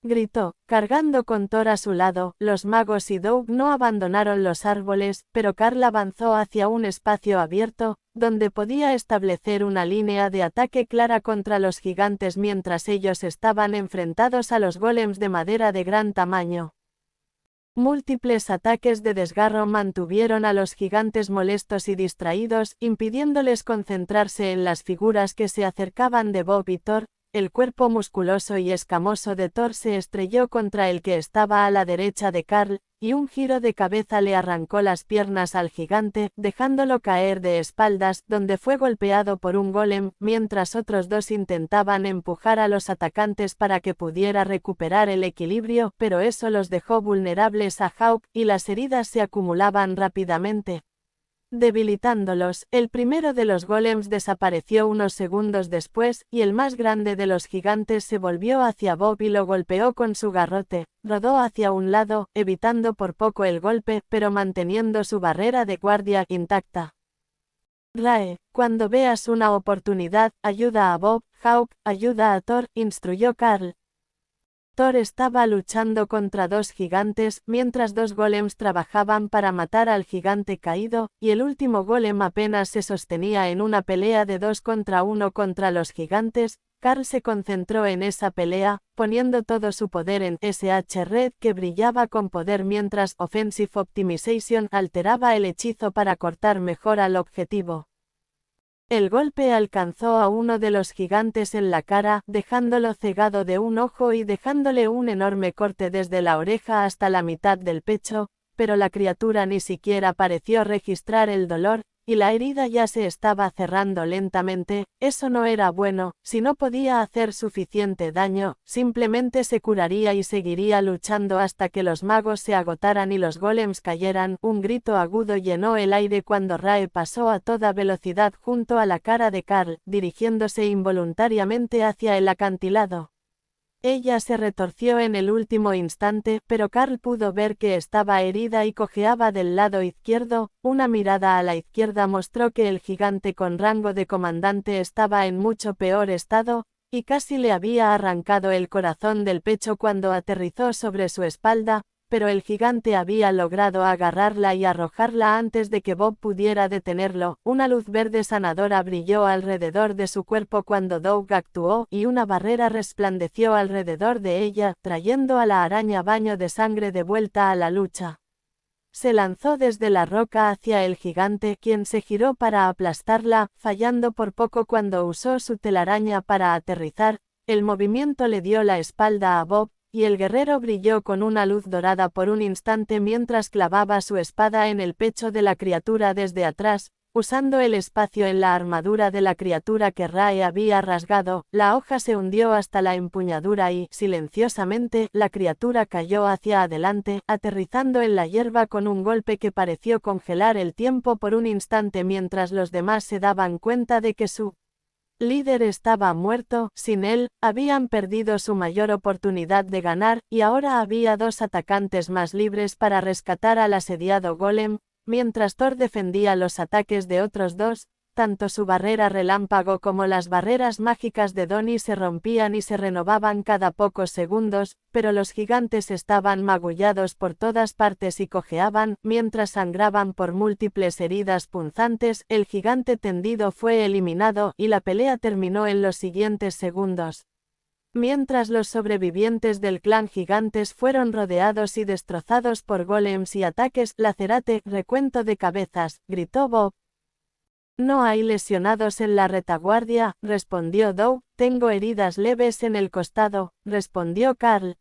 Gritó, cargando con Thor a su lado. Los magos y Doug no abandonaron los árboles, pero Carl avanzó hacia un espacio abierto, donde podía establecer una línea de ataque clara contra los gigantes mientras ellos estaban enfrentados a los golems de madera de gran tamaño. Múltiples ataques de desgarro mantuvieron a los gigantes molestos y distraídos, impidiéndoles concentrarse en las figuras que se acercaban de Bob y Thor. El cuerpo musculoso y escamoso de Thor se estrelló contra el que estaba a la derecha de Carl, y un giro de cabeza le arrancó las piernas al gigante, dejándolo caer de espaldas, donde fue golpeado por un golem, mientras otros dos intentaban empujar a los atacantes para que pudiera recuperar el equilibrio, pero eso los dejó vulnerables a Hawk, y las heridas se acumulaban rápidamente, debilitándolos. El primero de los golems desapareció unos segundos después, y el más grande de los gigantes se volvió hacia Bob y lo golpeó con su garrote. Rodó hacia un lado, evitando por poco el golpe, pero manteniendo su barrera de guardia intacta. Rae, cuando veas una oportunidad, ayuda a Bob. Hawk, ayuda a Thor, instruyó Carl. Thor estaba luchando contra 2 gigantes, mientras 2 golems trabajaban para matar al gigante caído, y el último golem apenas se sostenía en una pelea de 2 contra 1 contra los gigantes. Carl se concentró en esa pelea, poniendo todo su poder en SH-Red, que brillaba con poder mientras Offensive Optimization alteraba el hechizo para cortar mejor al objetivo. El golpe alcanzó a uno de los gigantes en la cara, dejándolo cegado de un ojo y dejándole un enorme corte desde la oreja hasta la mitad del pecho, pero la criatura ni siquiera pareció registrar el dolor. y la herida ya se estaba cerrando lentamente. Eso no era bueno. Si no podía hacer suficiente daño, simplemente se curaría y seguiría luchando hasta que los magos se agotaran y los golems cayeran. Un grito agudo llenó el aire cuando Rae pasó a toda velocidad junto a la cara de Carl, dirigiéndose involuntariamente hacia el acantilado. Ella se retorció en el último instante, pero Carl pudo ver que estaba herida y cojeaba del lado izquierdo. Una mirada a la izquierda mostró que el gigante con rango de comandante estaba en mucho peor estado, y casi le había arrancado el corazón del pecho cuando aterrizó sobre su espalda, pero el gigante había logrado agarrarla y arrojarla antes de que Bob pudiera detenerlo. Una luz verde sanadora brilló alrededor de su cuerpo cuando Doug actuó, y una barrera resplandeció alrededor de ella, trayendo a la araña baño de sangre de vuelta a la lucha. Se lanzó desde la roca hacia el gigante, quien se giró para aplastarla, fallando por poco cuando usó su telaraña para aterrizar. El movimiento le dio la espalda a Bob, y el guerrero brilló con una luz dorada por un instante mientras clavaba su espada en el pecho de la criatura desde atrás, usando el espacio en la armadura de la criatura que Rae había rasgado. La hoja se hundió hasta la empuñadura y, silenciosamente, la criatura cayó hacia adelante, aterrizando en la hierba con un golpe que pareció congelar el tiempo por un instante mientras los demás se daban cuenta de que su líder estaba muerto. Sin él, habían perdido su mayor oportunidad de ganar, y ahora había dos atacantes más libres para rescatar al asediado golem. Mientras Thor defendía los ataques de otros dos, tanto su barrera relámpago como las barreras mágicas de Donnie se rompían y se renovaban cada pocos segundos, pero los gigantes estaban magullados por todas partes y cojeaban, mientras sangraban por múltiples heridas punzantes. El gigante tendido fue eliminado, y la pelea terminó en los siguientes segundos. Mientras los sobrevivientes del clan gigantes fueron rodeados y destrozados por golems y ataques, lacerate, recuento de cabezas, gritó Bob. No hay lesionados en la retaguardia, respondió Doug. Tengo heridas leves en el costado, respondió Carl.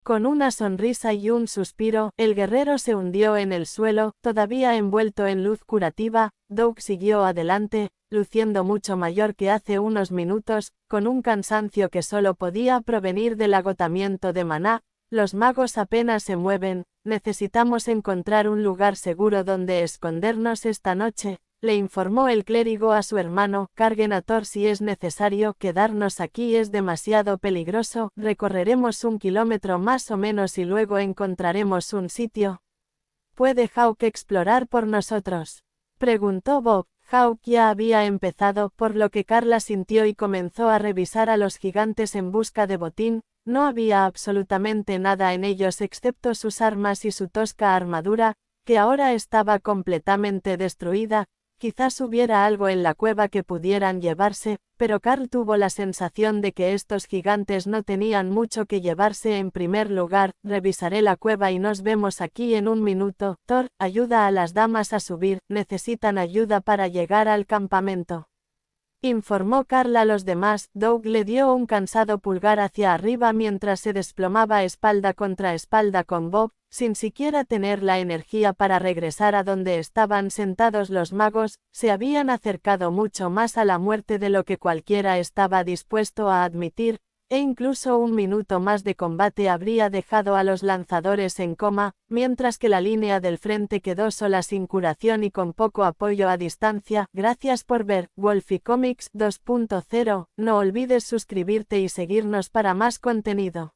Con una sonrisa y un suspiro, el guerrero se hundió en el suelo, todavía envuelto en luz curativa. Doug siguió adelante, luciendo mucho mayor que hace unos minutos, con un cansancio que solo podía provenir del agotamiento de maná. Los magos apenas se mueven, necesitamos encontrar un lugar seguro donde escondernos esta noche, le informó el clérigo a su hermano. Carguen a Thor si es necesario, quedarnos aquí es demasiado peligroso, recorreremos 1 kilómetro más o menos y luego encontraremos un sitio. ¿Puede Hawk explorar por nosotros?, preguntó Bob. Hawk ya había empezado, por lo que Carla sintió y comenzó a revisar a los gigantes en busca de botín. No había absolutamente nada en ellos excepto sus armas y su tosca armadura, que ahora estaba completamente destruida. Quizás hubiera algo en la cueva que pudieran llevarse, pero Carl tuvo la sensación de que estos gigantes no tenían mucho que llevarse. En primer lugar, revisaré la cueva y nos vemos aquí en 1 minuto. Thor, ayuda a las damas a subir, necesitan ayuda para llegar al campamento, informó Carl a los demás. Doug le dio un cansado pulgar hacia arriba mientras se desplomaba espalda contra espalda con Bob, sin siquiera tener la energía para regresar a donde estaban sentados los magos. Se habían acercado mucho más a la muerte de lo que cualquiera estaba dispuesto a admitir, e incluso 1 minuto más de combate habría dejado a los lanzadores en coma, mientras que la línea del frente quedó sola sin curación y con poco apoyo a distancia. Gracias por ver Wolfie Comics 2.0, no olvides suscribirte y seguirnos para más contenido.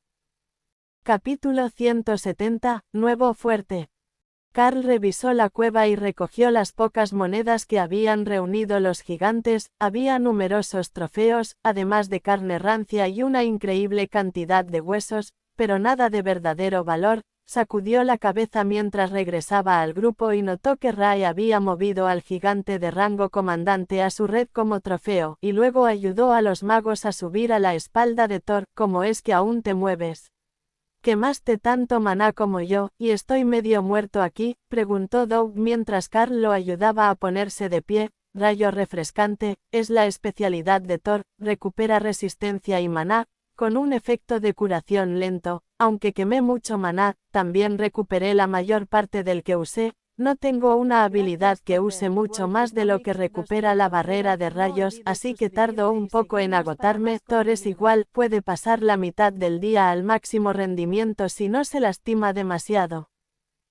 Capítulo 170, Nuevo Fuerte. Carl revisó la cueva y recogió las pocas monedas que habían reunido los gigantes. Había numerosos trofeos, además de carne rancia y una increíble cantidad de huesos, pero nada de verdadero valor. Sacudió la cabeza mientras regresaba al grupo y notó que Rae había movido al gigante de rango comandante a su red como trofeo, y luego ayudó a los magos a subir a la espalda de Thor. ¿Cómo es que aún te mueves? ¿Quemaste tanto maná como yo, y estoy medio muerto aquí?, preguntó Doug mientras Carl lo ayudaba a ponerse de pie. Rayo refrescante, es la especialidad de Thor, recupera resistencia y maná, con un efecto de curación lento. Aunque quemé mucho maná, también recuperé la mayor parte del que usé. No tengo una habilidad que use mucho más de lo que recupera la barrera de rayos, así que tardo un poco en agotarme. Thor es igual, puede pasar la mitad del día al máximo rendimiento si no se lastima demasiado.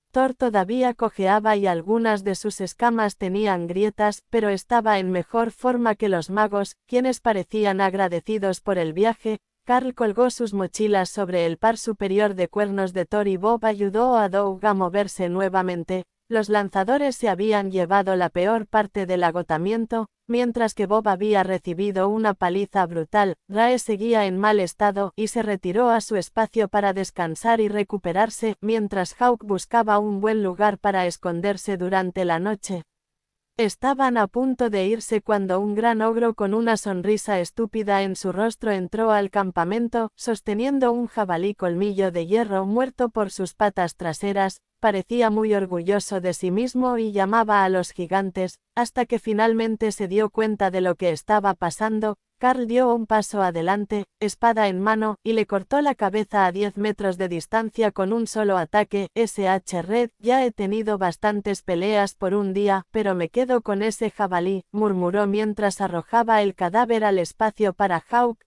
Thor todavía cojeaba y algunas de sus escamas tenían grietas, pero estaba en mejor forma que los magos, quienes parecían agradecidos por el viaje. Carl colgó sus mochilas sobre el par superior de cuernos de Thor y Bob ayudó a Doug a moverse nuevamente. Los lanzadores se habían llevado la peor parte del agotamiento, mientras que Bob había recibido una paliza brutal. Rae seguía en mal estado y se retiró a su espacio para descansar y recuperarse, mientras Hawk buscaba un buen lugar para esconderse durante la noche. Estaban a punto de irse cuando un gran ogro con una sonrisa estúpida en su rostro entró al campamento, sosteniendo un jabalí colmillo de hierro muerto por sus patas traseras. Parecía muy orgulloso de sí mismo y llamaba a los gigantes, hasta que finalmente se dio cuenta de lo que estaba pasando. Carl dio un paso adelante, espada en mano, y le cortó la cabeza a 10 metros de distancia con un solo ataque. SH Red, ya he tenido bastantes peleas por un día, pero me quedo con ese jabalí, murmuró mientras arrojaba el cadáver al espacio para Hawk.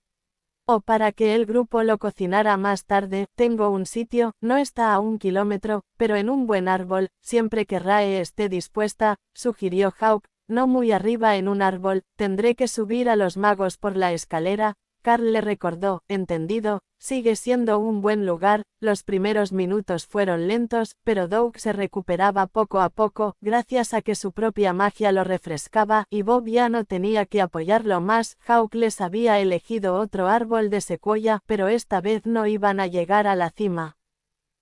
O para que el grupo lo cocinara más tarde. Tengo un sitio, no está a 1 kilómetro, pero en un buen árbol, siempre que Rae esté dispuesta, sugirió Hawk. No muy arriba en un árbol, tendré que subir a los magos por la escalera. Carl le recordó, entendido, sigue siendo un buen lugar. Los primeros minutos fueron lentos, pero Doug se recuperaba poco a poco, gracias a que su propia magia lo refrescaba, y Bob ya no tenía que apoyarlo más. Hawk les había elegido otro árbol de secuoya, pero esta vez no iban a llegar a la cima.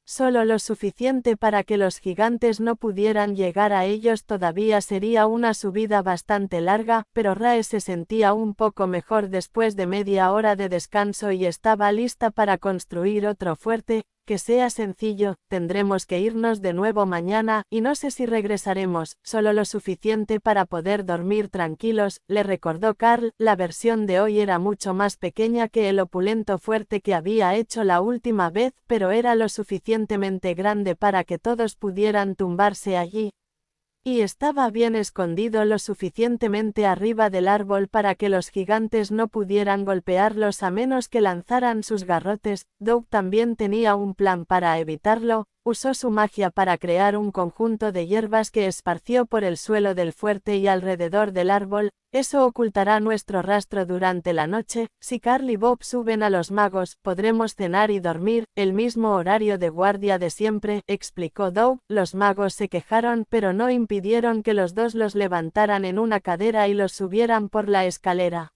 Solo lo suficiente para que los gigantes no pudieran llegar a ellos. Todavía sería una subida bastante larga, pero Rae se sentía un poco mejor después de media hora de descanso y estaba lista para construir otro fuerte. Que sea sencillo. Tendremos que irnos de nuevo mañana, y no sé si regresaremos, solo lo suficiente para poder dormir tranquilos, le recordó Carl. La versión de hoy era mucho más pequeña que el opulento fuerte que había hecho la última vez, pero era lo suficientemente grande para que todos pudieran tumbarse allí. Y estaba bien escondido lo suficientemente arriba del árbol para que los gigantes no pudieran golpearlos a menos que lanzaran sus garrotes. Doug también tenía un plan para evitarlo. Usó su magia para crear un conjunto de hierbas que esparció por el suelo del fuerte y alrededor del árbol. Eso ocultará nuestro rastro durante la noche. Si Carl y Bob suben a los magos, podremos cenar y dormir, el mismo horario de guardia de siempre, explicó Doug. Los magos se quejaron, pero no impidieron que los dos los levantaran en una cadera y los subieran por la escalera.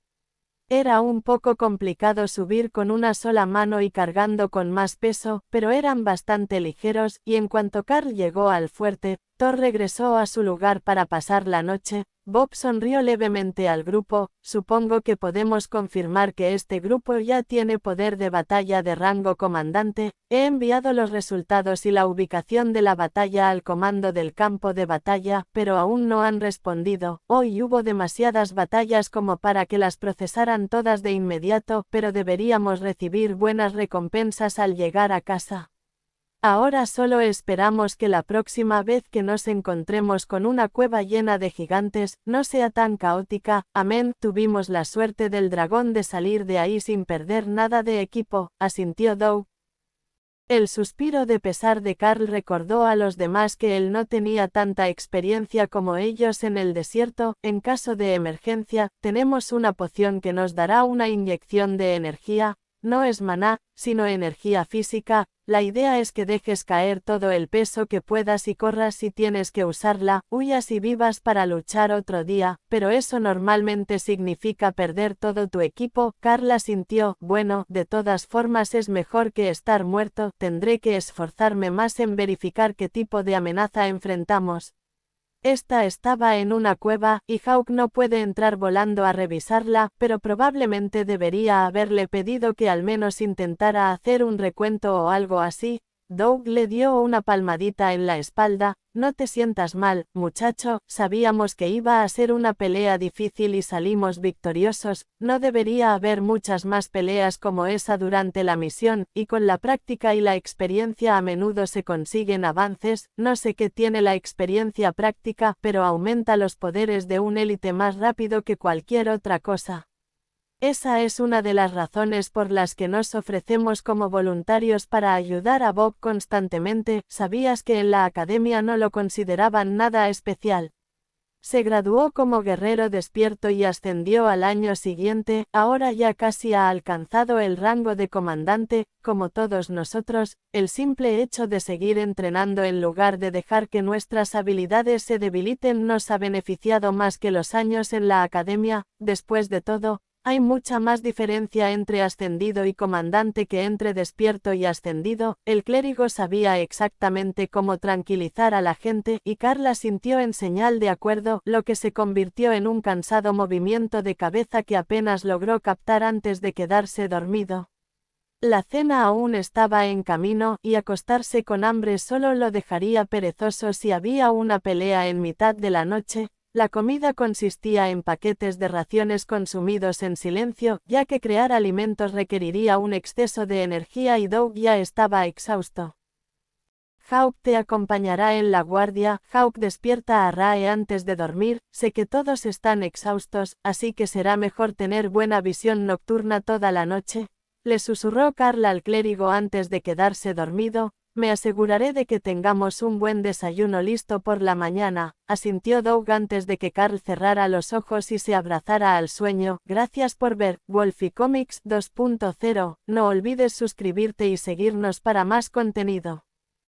Era un poco complicado subir con una sola mano y cargando con más peso, pero eran bastante ligeros, y en cuanto Carl llegó al fuerte, Thor regresó a su lugar para pasar la noche. Bob sonrió levemente al grupo. Supongo que podemos confirmar que este grupo ya tiene poder de batalla de rango comandante. He enviado los resultados y la ubicación de la batalla al comando del campo de batalla, pero aún no han respondido. Hoy hubo demasiadas batallas como para que las procesaran todas de inmediato, pero deberíamos recibir buenas recompensas al llegar a casa. Ahora solo esperamos que la próxima vez que nos encontremos con una cueva llena de gigantes, no sea tan caótica. Amén. Tuvimos la suerte del dragón de salir de ahí sin perder nada de equipo, asintió Doug. El suspiro de pesar de Carl recordó a los demás que él no tenía tanta experiencia como ellos en el desierto. En caso de emergencia, tenemos una poción que nos dará una inyección de energía. No es maná, sino energía física. La idea es que dejes caer todo el peso que puedas y corras si tienes que usarla, huyas y vivas para luchar otro día, pero eso normalmente significa perder todo tu equipo. Carla sintió, bueno, de todas formas es mejor que estar muerto. Tendré que esforzarme más en verificar qué tipo de amenaza enfrentamos. Esta estaba en una cueva, y Hawk no puede entrar volando a revisarla, pero probablemente debería haberle pedido que al menos intentara hacer un recuento o algo así. Doug le dio una palmadita en la espalda. No te sientas mal, muchacho, sabíamos que iba a ser una pelea difícil y salimos victoriosos. No debería haber muchas más peleas como esa durante la misión, y con la práctica y la experiencia a menudo se consiguen avances. No sé qué tiene la experiencia práctica, pero aumenta los poderes de un élite más rápido que cualquier otra cosa. Esa es una de las razones por las que nos ofrecemos como voluntarios para ayudar a Bob constantemente. ¿Sabías que en la academia no lo consideraban nada especial? Se graduó como guerrero despierto y ascendió al año siguiente. Ahora ya casi ha alcanzado el rango de comandante. Como todos nosotros, el simple hecho de seguir entrenando en lugar de dejar que nuestras habilidades se debiliten nos ha beneficiado más que los años en la academia. Después de todo, hay mucha más diferencia entre ascendido y comandante que entre despierto y ascendido. El clérigo sabía exactamente cómo tranquilizar a la gente y Carla sintió en señal de acuerdo, lo que se convirtió en un cansado movimiento de cabeza que apenas logró captar antes de quedarse dormido. La cena aún estaba en camino, y acostarse con hambre solo lo dejaría perezoso si había una pelea en mitad de la noche. La comida consistía en paquetes de raciones consumidos en silencio, ya que crear alimentos requeriría un exceso de energía y Doug ya estaba exhausto. Hawk te acompañará en la guardia. Hawk despierta a Rae antes de dormir. Sé que todos están exhaustos, así que será mejor tener buena visión nocturna toda la noche. Le susurró Carla al clérigo antes de quedarse dormido. Me aseguraré de que tengamos un buen desayuno listo por la mañana, asintió Doug antes de que Carl cerrara los ojos y se abrazara al sueño. Gracias por ver Wolfie Comics 2.0. No olvides suscribirte y seguirnos para más contenido.